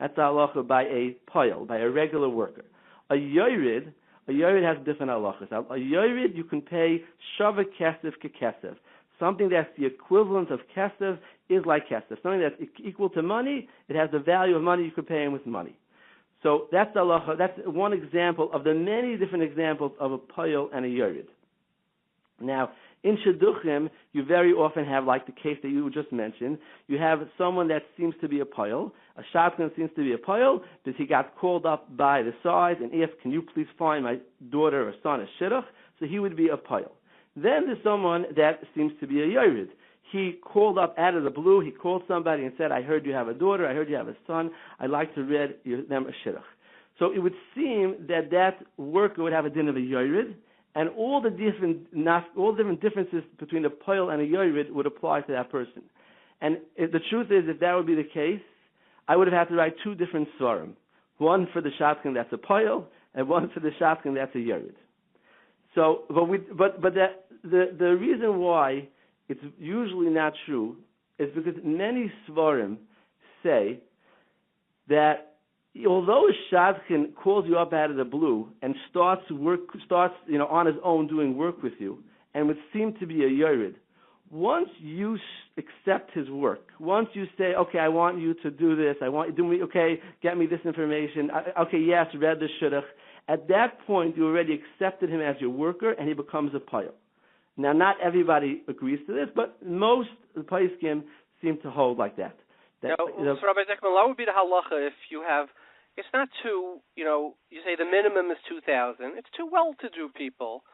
That's the halacha by a poil, by a regular worker. A yorid A yored has different halachas. A yored, you can pay shava kesef kekesef. Something that's the equivalent of kesef is like kesef. Something that's equal to money, it has the value of money, you could pay him with money. So that's the halacha. That's one example of the many different examples of a poyel and a yored. Now, in Shidduchim, you very often have, like the case that you just mentioned, you have someone that seems to be a poyel. A Shadchan seems to be a poyel because he got called up by the side and asked, can you please find my daughter or son a Shidduch? So he would be a poyel. Then there's someone that seems to be a yored. He called up out of the blue, he called somebody and said, I heard you have a daughter, I heard you have a son, I'd like to read them a Shidduch. So it would seem that that worker would have a din of a yored, and all the different differences between a poyel and a yored would apply to that person. And the truth is, if that would be the case, I would have had to write two different svarim. One for the Shadchan that's a poyel, and one for the Shadchan that's a yored. So, the reason why it's usually not true is because many svarim say that although a Shadchan calls you up out of the blue and starts on his own doing work with you, and would seem to be a yored, once you accept his work, once you say, okay, I want you to do this, get me this information, yes, read the shidduch, at that point you already accepted him as your worker and he becomes a poyel. Now, not everybody agrees to this, but most of the poskim seem to hold like that. So Rabbi Zechman, what would be the halacha if you have, it's not too, you say the minimum is 2,000. It's too well-to-do people.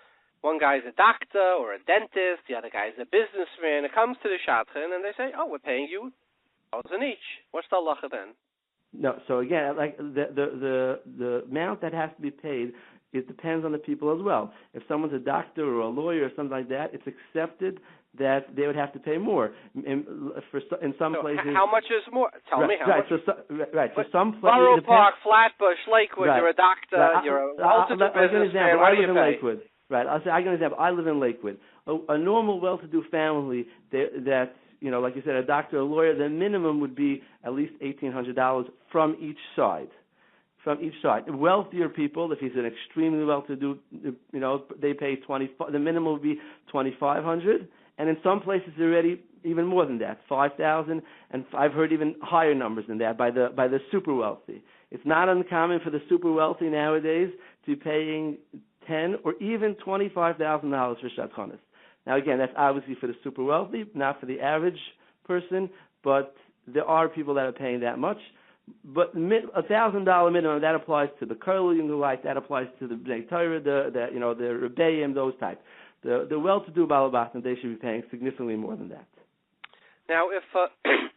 One guy's a doctor or a dentist, the other guy's a businessman. It comes to the Shadchan and they say, we're paying you 1,000 each. What's the halacha then? No, so again, like the amount that has to be paid, it depends on the people as well. If someone's a doctor or a lawyer or something like that, it's accepted that they would have to pay more. In some places, how much is more? Tell me how much. So some places, Borough Park, Flatbush, Lakewood. Right. You're a doctor. You're a well-to-do businessman. I live in Lakewood. Right. I give an example. I live in Lakewood. A normal, well-to-do family that like you said, a doctor, a lawyer, the minimum would be at least $1,800 from each side. Wealthier people, if he's an extremely well-to-do, they pay the minimum would be $2,500, and in some places already even more than that, $5,000, and I've heard even higher numbers than that by the super wealthy. It's not uncommon for the super wealthy nowadays to be paying $10,000 or even $25,000 for Shadchanis. Now, again, that's obviously for the super wealthy, not for the average person, but there are people that are paying that much. But $1,000 minimum, that applies to the curling light, that applies to the Bnei Torah, the Rebbeim, those types. The well-to-do Balabatim, they should be paying significantly more than that. Now, if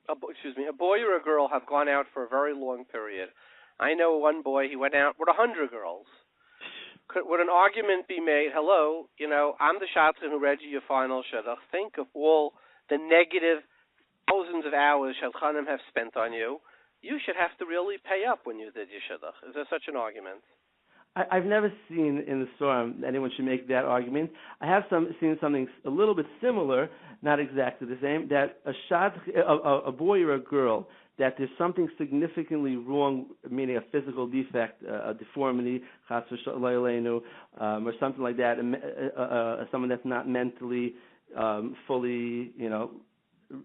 a boy or a girl have gone out for a very long period, I know one boy, he went out with 100 girls. Would an argument be made, hello, I'm the Shadchan who read you your final shidduch. Think of all the negative thousands of hours Shadchanim have spent on you. You should have to really pay up when you did your shidduch. Is there such an argument? I've never seen in the Storm anyone should make that argument. I have seen something a little bit similar, not exactly the same, that a boy or a girl, that there's something significantly wrong, meaning a physical defect, a deformity, or something like that, someone that's not mentally fully,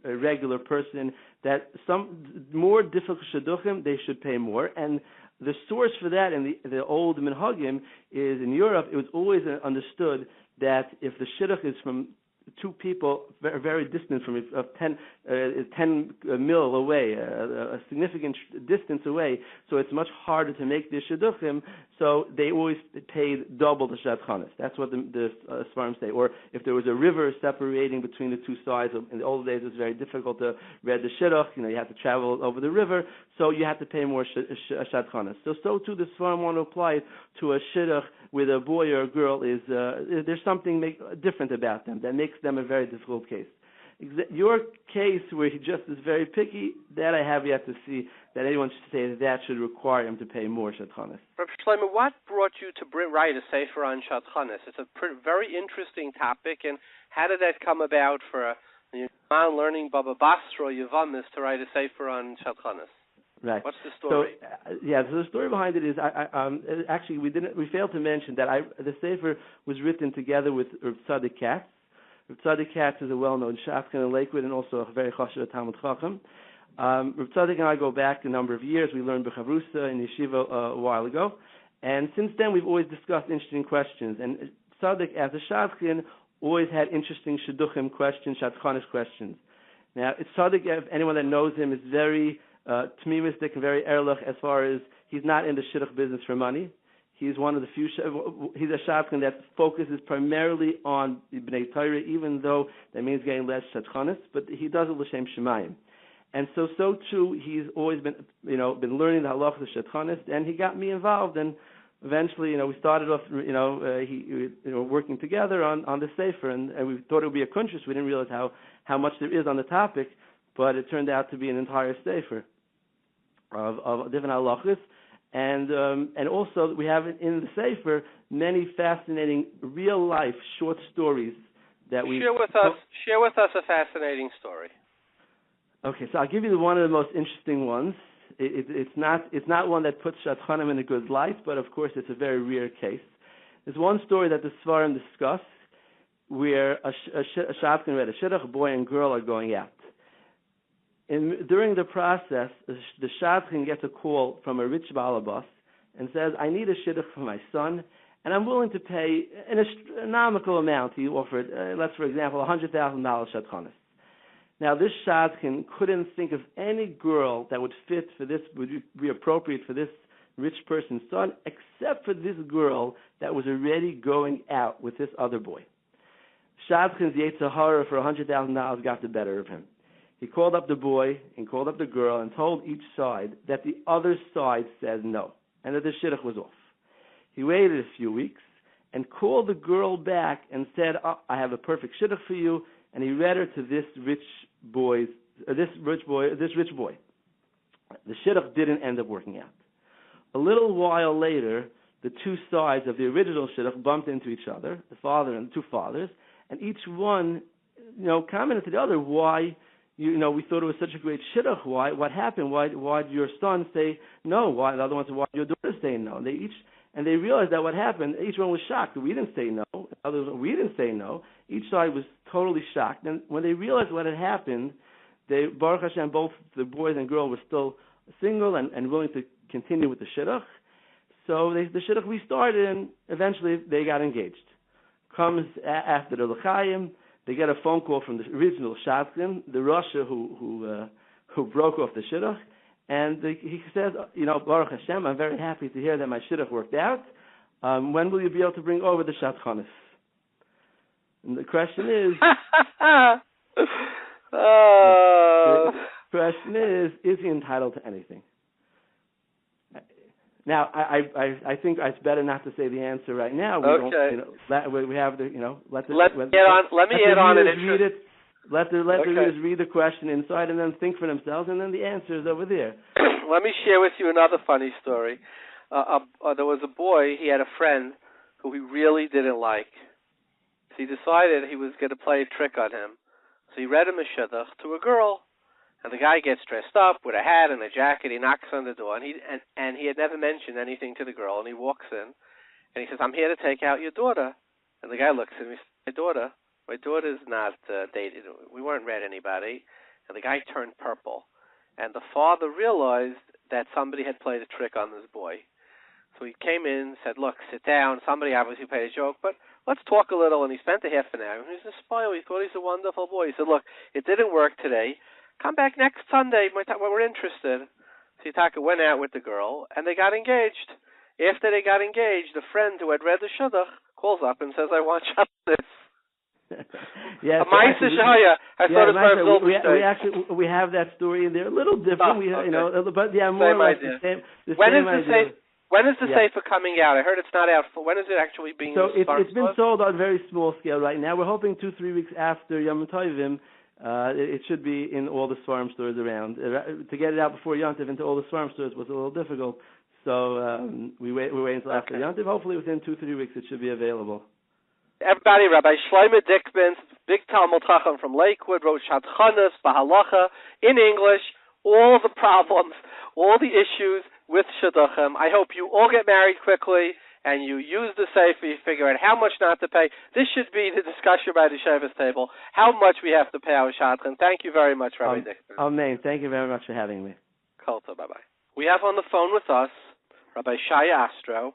a regular person, that some more difficult shidduchim, they should pay more. And the source for that in the old minhagim is in Europe, it was always understood that if the shidduch is from two people very, very distant from 10 mil away, a significant distance away, so it's much harder to make the shidduchim, so they always paid double the Shadchanis. That's what the Svarim say. Or if there was a river separating between the two sides, in the old days it was very difficult to read the shidduch, you had to travel over the river, so you had to pay more Shadchanis. So too the Svarim want to apply it to a shidduch with a boy or a girl. There's something different about them that makes them a very difficult case. Your case where he just is very picky, that I have yet to see that anyone should say that should require him to pay more Shadchanis. Rabbi Shlomo, what brought you to write a sefer on Shadchanis? It's a very interesting topic, and how did that come about for a man learning Baba Basra or Yavamis to write a sefer on Shadchanis? Right. What's the story? So, so the story behind it is, actually we failed to mention that the Sefer was written together with Reb Tzaddik Katz. Reb Tzaddik Katz is a well-known Shadchan in Lakewood and also a very chashuv Talmud Chacham. Reb Tzaddik and I go back a number of years. We learned B'chavrusa in Yeshiva a while ago, and since then we've always discussed interesting questions. And Tzaddik, as a Shadchan, always had interesting Shidduchim questions, Shadchanish questions. Now, Tzaddik, if anyone that knows him, is very tmimistic and very erlich as far as he's not in the shidduch business for money. He's one of the few. He's a shadchan that focuses primarily on bnei Torah, even though that means getting less shadchanis. But he does it l'shem shemayim, and so too he's always been learning the halachas of shadchanis, and he got me involved. And eventually, we started off, working together on the sefer, and we thought it would be a kunshus. We didn't realize how much there is on the topic, but it turned out to be an entire sefer of different halachas, and also we have in the sefer many fascinating real life short stories that we share with us a fascinating story. Okay, so I'll give you one of the most interesting ones. It's not one that puts Shadchanim in a good light, but of course it's a very rare case. There's one story that the Svarim discuss where a Shadchan read a shidduch, a boy and girl are going out. During the process, the Shadchan gets a call from a rich balabas and says, I need a shidduch for my son, and I'm willing to pay an astronomical amount. He offered, for example, $100,000 Shadchanis. Now, this Shadchan couldn't think of any girl that would fit for this, would be appropriate for this rich person's son, except for this girl that was already going out with this other boy. Shadchan's Yetzer Hara for $100,000 got the better of him. He called up the boy and called up the girl and told each side that the other side said no, and that the shidduch was off. He waited a few weeks and called the girl back and said, I have a perfect shidduch for you, and he read her to this rich boy. The shidduch didn't end up working out. A little while later, the two sides of the original shidduch bumped into each other, the father and the two fathers, and each one, commented to the other, why, we thought it was such a great shidduch. Why? What happened? Why did your son say no? Why? The other one said, why did your daughter say no? And they realized that what happened, each one was shocked. We didn't say no. Others, we didn't say no. Each side was totally shocked. And when they realized what had happened, Baruch Hashem, both the boys and girl were still single and willing to continue with the shidduch. So the shidduch restarted, and eventually they got engaged. Comes after the l'chaim, they get a phone call from the original Shadchan, the Rasha who broke off the shidduch, and he says, Baruch Hashem, I'm very happy to hear that my shidduch worked out. When will you be able to bring over the Shadchanis? And the question is, the question is he entitled to anything? Now, I think it's better not to say the answer right now. We don't, we have the, let me add on and read it. Let the readers read the question inside and then think for themselves, and then the answer is over there. Let me share with you another funny story. There was a boy, he had a friend who he really didn't like. So he decided he was going to play a trick on him. So he read him a shidduch to a girl. And the guy gets dressed up with a hat and a jacket. He knocks on the door, and he had never mentioned anything to the girl. And he walks in, and he says, "I'm here to take out your daughter." And the guy looks at him. He says, My daughter's not dated. We weren't read anybody." And the guy turned purple. And the father realized that somebody had played a trick on this boy. So he came in, said, "Look, sit down. Somebody obviously played a joke, but let's talk a little." And he spent a half an hour. And he was a spoil. He thought he's a wonderful boy. He said, "Look, it didn't work today. Come back next Sunday. We're interested." So Yitaka went out with the girl, and they got engaged. After they got engaged, the friend who had read the shidduch calls up and says, "I want this." Yes, we have that story in there. A little different, but more or less the same. When is the sefer coming out? I heard it's not out. When is it actually being? So it's been sold on a very small scale right now. We're hoping 2-3 weeks after Yom Tovim. It should be in all the Svarim stores around. To get it out before Yom Tov into all the Svarim stores was a little difficult. So we're waiting until after Yom Tov. Hopefully within 2-3 weeks it should be available. Everybody, Rabbi Shlomo Dickman, big Talmud Chacham from Lakewood, wrote Shadchanis, Bahalacha, in English. all the problems, all the issues with shidduchim. I hope you all get married quickly and you use the sefer, you figure out how much not to pay. This should be the discussion by the Shavuos table, how much we have to pay our shadchan. Thank you very much, Rabbi Dickman. Amen. Thank you very much for having me. Kolta, bye-bye. We have on the phone with us Rabbi Shaya Astro,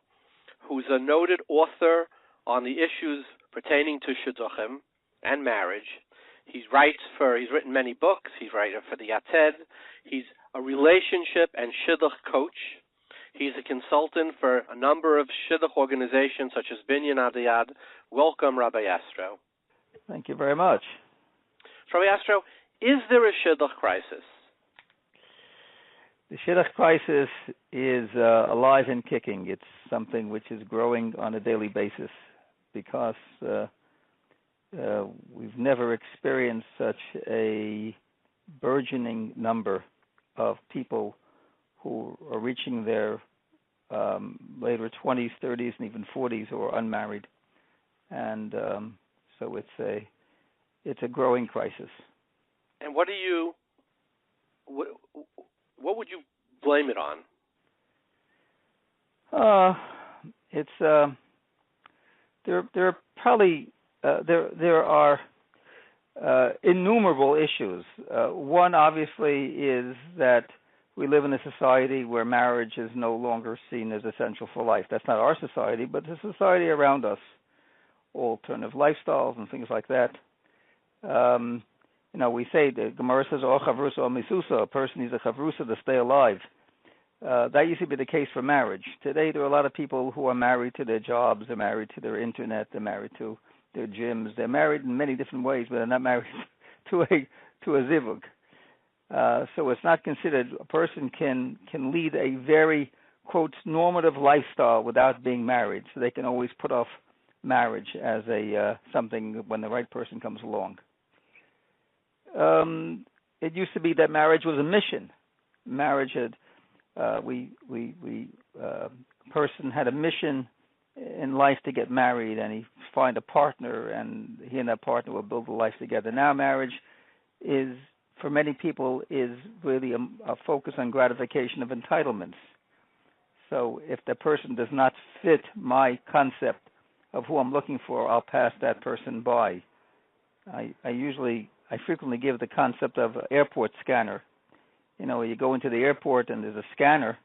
who's a noted author on the issues pertaining to shidduchim and marriage. He's written many books. He's writer for the Yated. He's a relationship and shidduch coach. He's a consultant for a number of shidduch organizations such as Binyan Adiyad. Welcome, Rabbi Astro. Thank you very much. So, Rabbi Astro, is there a shidduch crisis? The Shidduch Crisis is alive and kicking. It's something which is growing on a daily basis because we've never experienced such a burgeoning number of people who are reaching their later 20s, 30s, and even 40s who are unmarried. And so it's a growing crisis. And what would you blame it on? It's there are probably there are innumerable issues. One obviously is that we live in a society where marriage is no longer seen as essential for life. That's not our society, but the society around us, alternative lifestyles and things like that. We say, the Gemara says, "O chavrusa o misusa," a person needs a chavrusa to stay alive. That used to be the case for marriage. Today, there are a lot of people who are married to their jobs, they're married to their internet, they're married to their gyms, they're married in many different ways, but they're not married to a zivug. So it's not considered, a person can lead a very, quote, normative lifestyle without being married. So they can always put off marriage as a something when the right person comes along. It used to be that marriage was a mission. Marriage had, person had a mission in life to get married, and he find a partner, and he and that partner will build a life together. Now marriage is, for many people, is really a focus on gratification of entitlements. So if the person does not fit my concept of who I'm looking for, I'll pass that person by. I frequently give the concept of an airport scanner. You go into the airport and there's a scanner,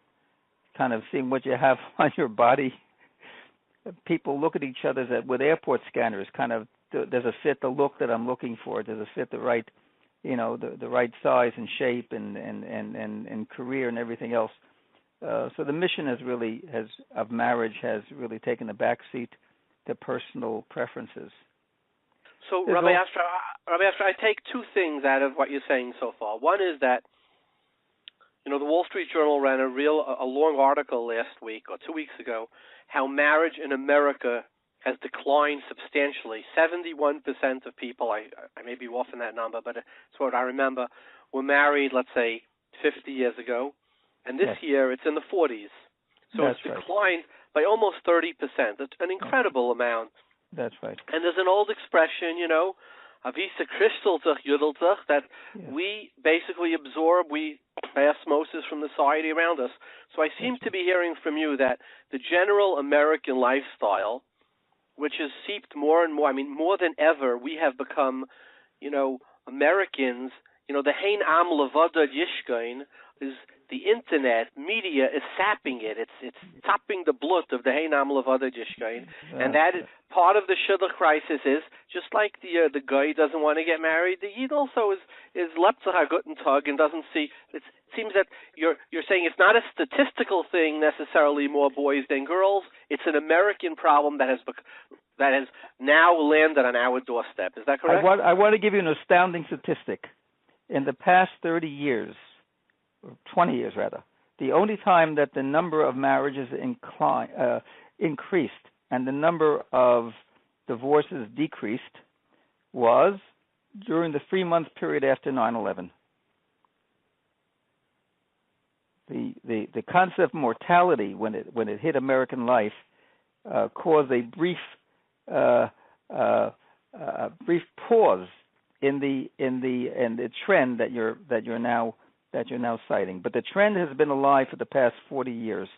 kind of seeing what you have on your body. People look at each other with airport scanners, kind of, does it fit the look that I'm looking for? Does it fit the right, the right size and shape and career and everything else? So the mission of marriage has really taken a back seat to personal preferences. So, Rabbi Astro, I take two things out of what you're saying so far. One is that, the Wall Street Journal ran a long article last week or 2 weeks ago, how marriage in America has declined substantially. 71% of people, I may be off in that number, but it's what I remember, were married, let's say, 50 years ago, and this year it's in the 40s. So it's declined by almost 30%. It's an incredible amount. That's right. And there's an old expression, avisa kristeltuch yudeltuch, that we basically absorb, by osmosis from the society around us. So I seem to be hearing from you that the general American lifestyle, which has seeped more and more, more than ever, we have become, Americans, the hein am levada yishkein, is the internet, media is sapping it. It's tapping the blood of the hein am levada yishkein. And that is part of the Shidduch crisis is, just like the guy doesn't want to get married, the Yid also is leptzach guten tag and doesn't see. It seems that you're saying it's not a statistical thing necessarily, more boys than girls. It's an American problem that has now landed on our doorstep. Is that correct? I want to give you an astounding statistic. In the past 30 years, or 20 years rather, the only time that the number of marriages increased and the number of divorces decreased was during the 3-month period after 9/11. The concept of mortality when it hit American life caused a brief pause in the trend that you're now that you're now citing. But the trend has been alive for the past 40 years.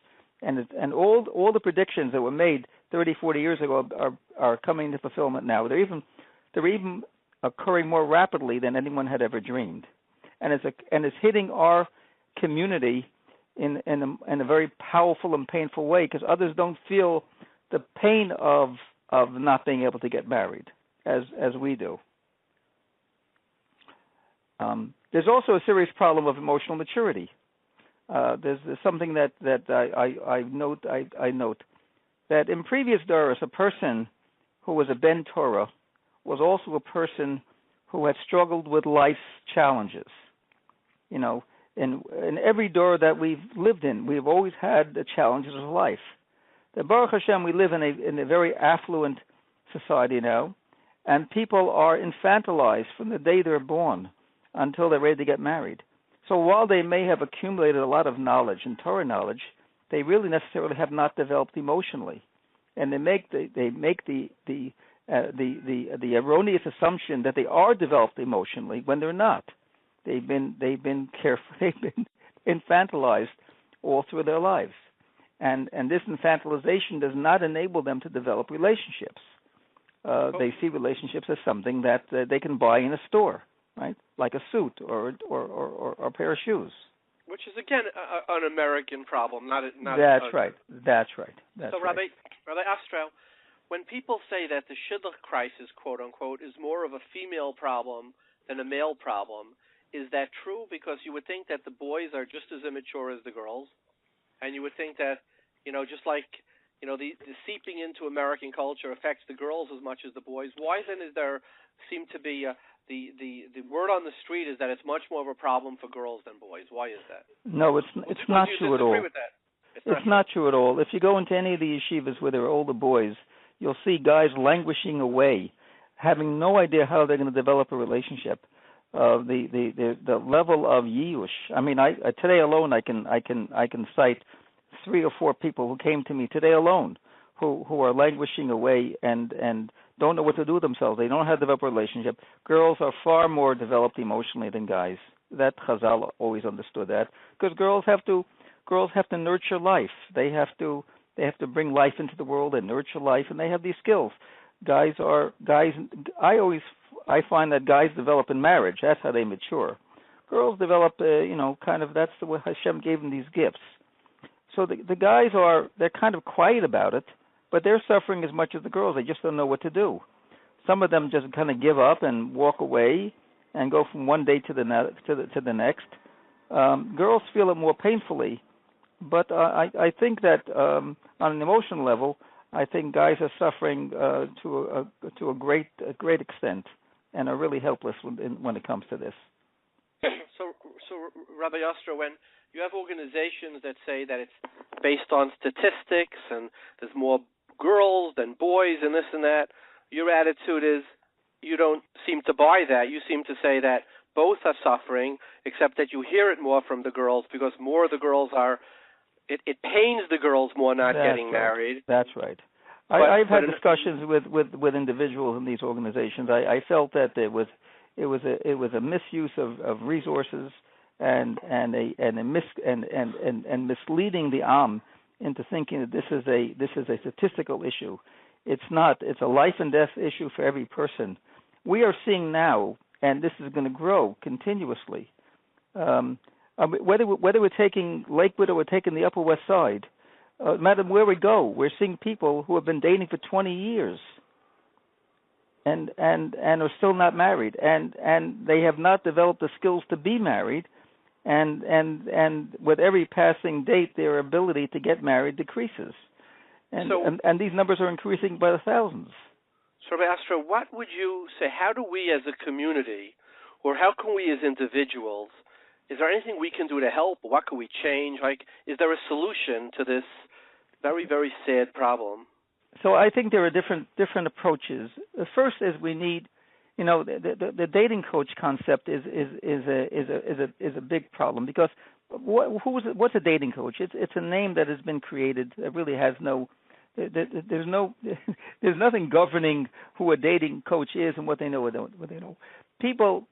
And all the predictions that were made 30, 40 years ago are coming to fulfillment now. They're even occurring more rapidly than anyone had ever dreamed. And it's hitting our community in a very powerful and painful way, because others don't feel the pain of not being able to get married as we do. There's also a serious problem of emotional maturity. There's something that I note that in previous Doros, a person who was a Ben Torah was also a person who had struggled with life's challenges. You know, in every Dor that we've lived in, we've always had the challenges of life. The Baruch Hashem, we live in a very affluent society now, and people are infantilized from the day they're born until they're ready to get married. So while they may have accumulated a lot of knowledge and Torah knowledge, they really necessarily have not developed emotionally, and they make the erroneous assumption that they are developed emotionally when they're not. They've been infantilized all through their lives, and this infantilization does not enable them to develop relationships. They see relationships as something that they can buy in a store, right? Like a suit or a pair of shoes. Which is again an American problem, not. That's right. So Rabbi Astro, when people say that the Shidduch Crisis, quote unquote, is more of a female problem than a male problem, is that true? Because you would think that the boys are just as immature as the girls, and you would think that, just like, the seeping into American culture affects the girls as much as the boys. Why then seem to be the word on the street is that it's much more of a problem for girls than boys? Why is that? No, it's not true at all. With that? It's not true at all. If you go into any of the yeshivas where there are older boys, you'll see guys languishing away, having no idea how they're going to develop a relationship. The level of yiush. I mean, today alone I can cite 3 or 4 people who came to me today alone who are languishing away and don't know what to do with themselves. They don't know how to develop a relationship. Girls are far more developed emotionally than guys. That Chazal always understood that, because girls have to nurture life. They have to bring life into the world and nurture life, and they have these skills. Guys. I find that guys develop in marriage. That's how they mature. Girls develop, that's the way Hashem gave them these gifts. So the guys they're kind of quiet about it, but they're suffering as much as the girls. They just don't know what to do. Some of them just kind of give up and walk away and go from one day to the next. Girls feel it more painfully, but I think that on an emotional level, I think guys are suffering to a great extent and are really helpless when it comes to this. So Rabbi Yostra, when you have organizations that say that it's based on statistics and there's more girls than boys and this and that, your attitude is you don't seem to buy that. You seem to say that both are suffering, except that you hear it more from the girls because more of the girls it pains the girls more not getting married. That's right. I've had discussions with individuals in these organizations. I felt that it was a misuse of resources and misleading the Am into thinking that this is a statistical issue. It's not. It's a life and death issue for every person. We are seeing now, and this is going to grow continuously. Whether we're taking Lakewood or we're taking the Upper West Side. No matter where we go, we're seeing people who have been dating for 20 years and are still not married, and they have not developed the skills to be married, and with every passing date, their ability to get married decreases, and these numbers are increasing by the thousands. So, Astro, what would you say? How do we as a community, or how can we as individuals? Is there anything we can do to help? What can we change? Is there a solution to this very, very sad problem? So I think there are different approaches. The first is we need, the dating coach concept is a big problem, because what's a dating coach? It's a name that has been created that really has there's nothing governing who a dating coach is and what they know or what they know.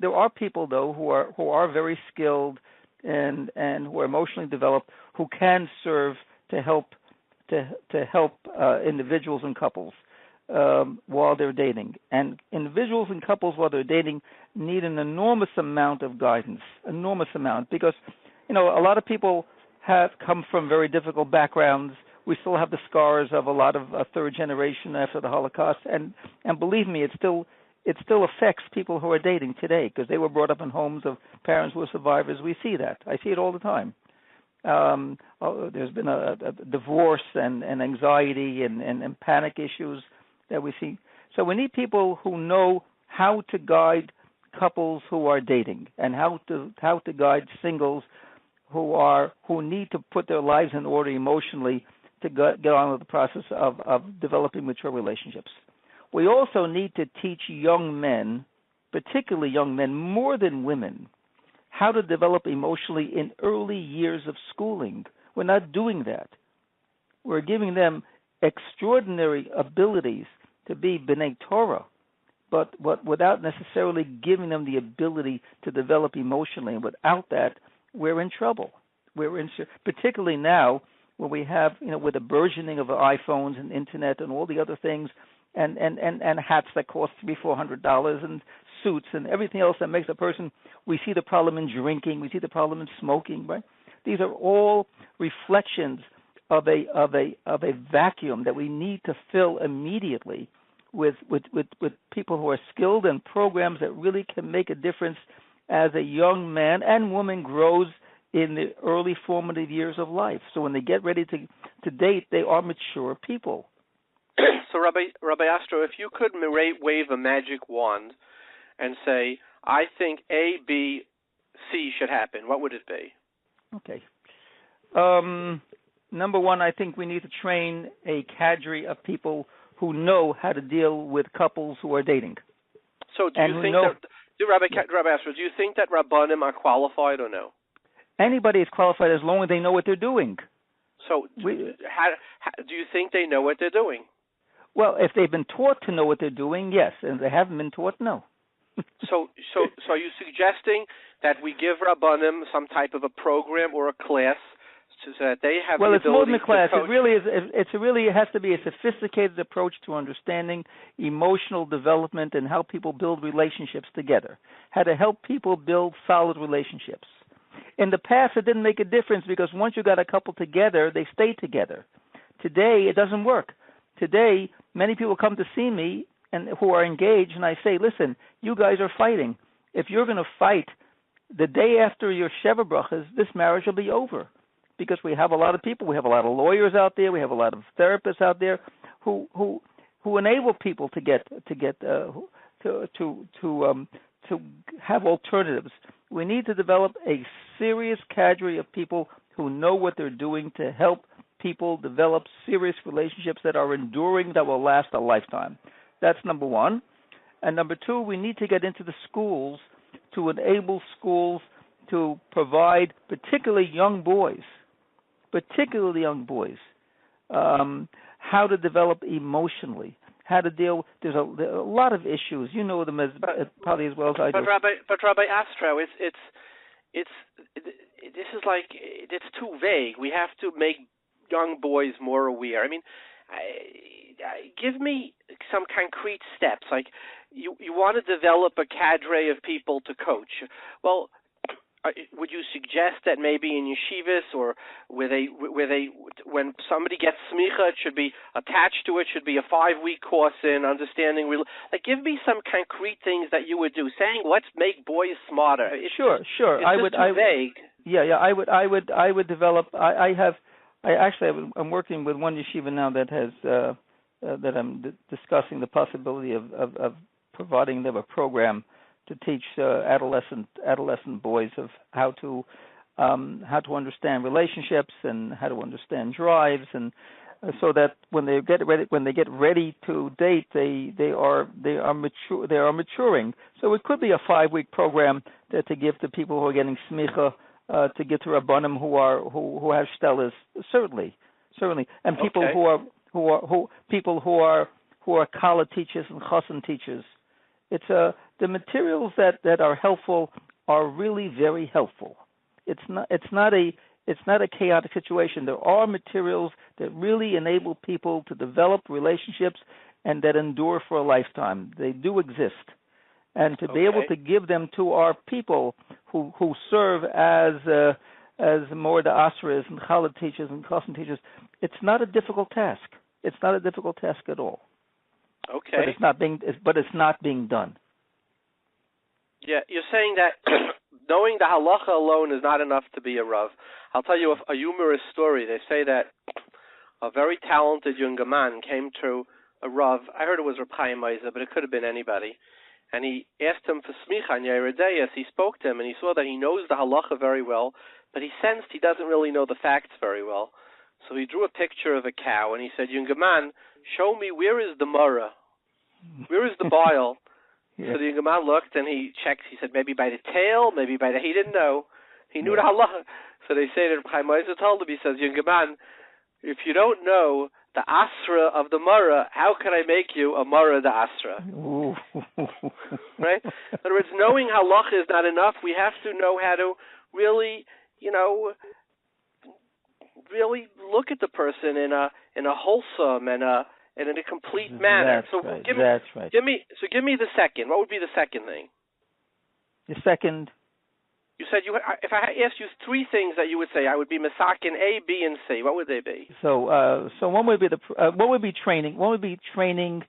There are people though who are very skilled and who are emotionally developed, who can serve to help individuals and couples while they're dating. And individuals and couples while they're dating need an enormous amount of guidance, enormous amount, because a lot of people have come from very difficult backgrounds. We still have the scars of a lot of third generation after the Holocaust, and believe me, it still affects people who are dating today because they were brought up in homes of parents who were survivors. We see that. I see it all the time. There's been a divorce and anxiety and panic issues that we see. So we need people who know how to guide couples who are dating and how to guide singles who need to put their lives in order emotionally to get on with the process of developing mature relationships. We also need to teach young men, particularly young men more than women, how to develop emotionally in early years of schooling. We're not doing that. We're giving them extraordinary abilities to be B'nai Torah, but without necessarily giving them the ability to develop emotionally. And without that, we're in trouble. Particularly now when we have, with the burgeoning of iPhones and internet and all the other things, and hats that cost $300-400 and suits and everything else that makes a person. We see the problem in drinking. We see the problem in smoking. Right? These are all reflections of a vacuum that we need to fill immediately with people who are skilled and programs that really can make a difference as a young man and woman grows in the early formative years of life. So when they get ready to date, they are mature people. So, Rabbi Astro, if you could wave a magic wand and say, I think A, B, C should happen, what would it be? Okay. Number one, I think we need to train a cadre of people who know how to deal with couples who are dating. So do you think Rabbi Astro, do you think that Rabbanim are qualified or no? Anybody is qualified as long as they know what they're doing. So do you think they know what they're doing? Well, if they've been taught to know what they're doing, yes. And if they haven't been taught, no. So are you suggesting that we give Rabbanim some type of a program or a class so that they have the ability to coach? Well, it's more than a class. It has to be a sophisticated approach to understanding emotional development and how people build relationships together, how to help people build solid relationships. In the past, it didn't make a difference because once you got a couple together, they stayed together. Today, it doesn't work. Today, many people come to see me and who are engaged, and I say, listen, you guys are fighting. If you're going to fight the day after your Sheva Brachas, this marriage will be over. Because we have a lot of people, we have a lot of lawyers out there, we have a lot of therapists out there who enable people to have alternatives. We need to develop a serious cadre of people who know what they're doing to help people develop serious relationships that are enduring, that will last a lifetime. That's number one. And number two, we need to get into the schools to enable schools to provide, particularly young boys, how to develop emotionally, how to deal. There's a lot of issues. You know them as probably as well as I do. But Rabbi Astro, this is like it's too vague. We have to make young boys more aware. I mean, give me some concrete steps. Like you want to develop a cadre of people to coach. Well, would you suggest that maybe in yeshivas or when somebody gets smicha, it should be attached to it, should be a 5-week course in understanding? Give me some concrete things that you would do. Saying let's make boys smarter. Sure. It's too vague. Yeah. I would develop. I'm working with one yeshiva now that has that I'm discussing the possibility of providing them a program to teach adolescent boys of how to understand relationships and how to understand drives, and so that when they get ready to date, they are maturing. So it could be a 5-week program to give to people who are getting smicha, to get to Rabbanim who have stellas, certainly, and people who are kala teachers and chassan teachers. It's the materials that are helpful are really very helpful. It's not a chaotic situation. There are materials that really enable people to develop relationships and that endure for a lifetime. They do exist. And to be able to give them to our people who serve as more the Asras and Challah teachers and Chassan teachers, it's not a difficult task. It's not a difficult task at all. Okay. But it's not being done. Yeah, you're saying that knowing the halacha alone is not enough to be a Rav. I'll tell you a humorous story. They say that a very talented younger man came to a Rav. I heard it was Reb Chaim Meiser, but it could have been anybody. And he asked him for smicha and Yerideyas. He spoke to him, and he saw that he knows the halacha very well, but he sensed he doesn't really know the facts very well. So he drew a picture of a cow, and he said, younger man, show me where is the mara? Where is the bile? Yeah. So the younger man looked, and he checked. He said, maybe by the tail, maybe by the... He didn't know. He knew the halacha. So they say that Chaim Meiser told him, he says, younger man, if you don't know the asra of the mara, how can I make you a mara the asra? Right? In other words, knowing halacha is not enough. We have to know how to really, really look at the person in a wholesome and in a complete manner. That's right. Give me the second. What would be the second thing? The second. You said if I asked you three things that you would say, I would be masakin A, B, and C. What would they be? So one would be training. One would be training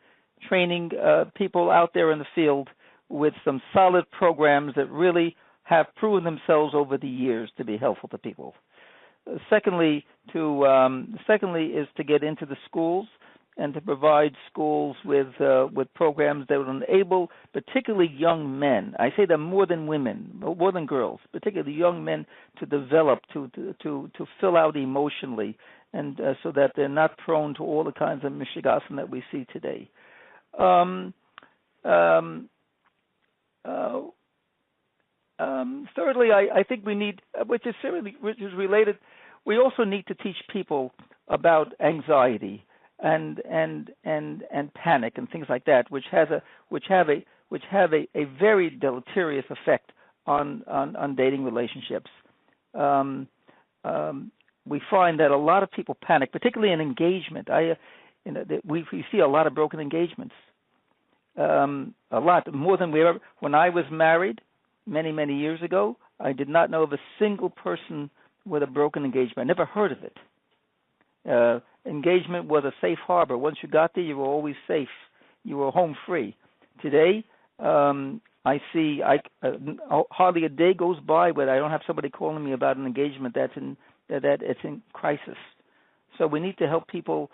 people out there in the field with some solid programs that really have proven themselves over the years to be helpful to people. Secondly, is to get into the schools and to provide schools with programs that would enable particularly young men. I say that more than women, more than girls, particularly young men to develop, to fill out emotionally, and so that they're not prone to all the kinds of mishigasim that we see today. Thirdly, I think we need, which is related, we also need to teach people about anxiety and panic and things like that, which have a very deleterious effect on dating relationships. We find that a lot of people panic, particularly in engagement. We see a lot of broken engagements. A lot more than we ever. When I was married many years ago, I did not know of a single person with a broken engagement. I never heard of it. Engagement was a safe harbor. Once you got there, you were always safe. You were home free. Today, I see hardly a day goes by where I don't have somebody calling me about an engagement that it's in crisis. So we need to help people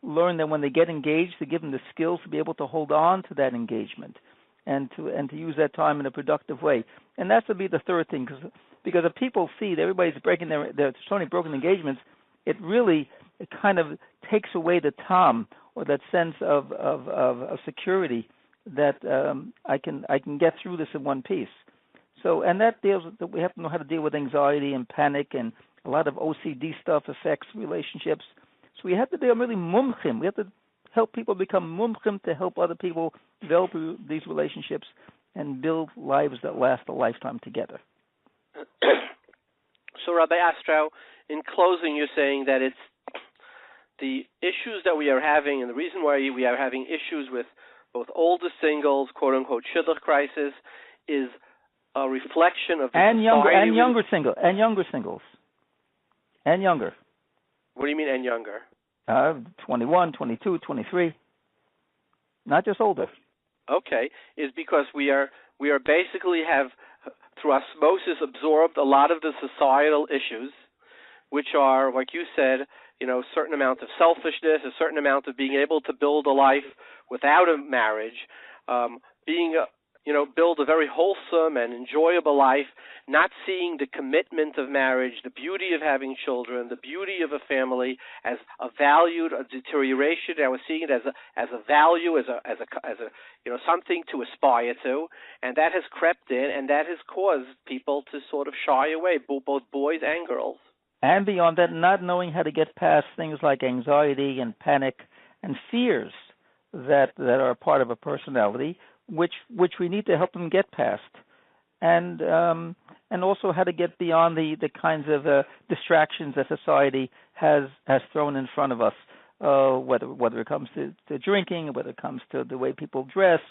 learn that when they get engaged, to give them the skills to be able to hold on to that engagement and to use that time in a productive way. And that would be the third thing, because if people see that everybody's breaking there's so many broken engagements, it kind of takes away the tom or that sense of security that I can get through this in one piece. So, and that we have to know how to deal with anxiety and panic, and a lot of OCD stuff affects relationships. So we have to be really mumchim. We have to help people become mumchim to help other people develop these relationships and build lives that last a lifetime together. So, Rabbi Astrow, in closing, you're saying that it's the issues that we are having, and the reason why we are having issues with both older singles, quote-unquote, Shidduch Crisis, is a reflection of the younger singles. What do you mean, and younger? 21, 22, 23. Not just older. Okay, is because we are basically have, through osmosis, absorbed a lot of the societal issues, which are, like you said, a certain amount of selfishness, a certain amount of being able to build a life without a marriage, build a very wholesome and enjoyable life, not seeing the commitment of marriage, the beauty of having children, the beauty of a family as a valued a deterioration. I was seeing it as a value, as a something to aspire to, and that has crept in, and that has caused people to sort of shy away, both boys and girls. And beyond that, not knowing how to get past things like anxiety and panic and fears that are a part of a personality, which we need to help them get past. and also how to get beyond the kinds of distractions that society has thrown in front of us, whether it comes to drinking, whether it comes to the way people dress,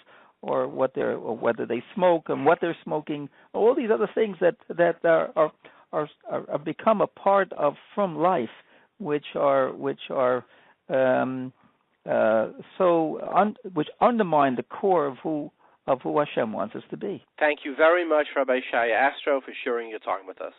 or whether they smoke and what they're smoking, all these other things that are become a part of from life, which undermine the core of who Hashem wants us to be. Thank you very much, Rabbi Shaya Astro, for sharing your time with us.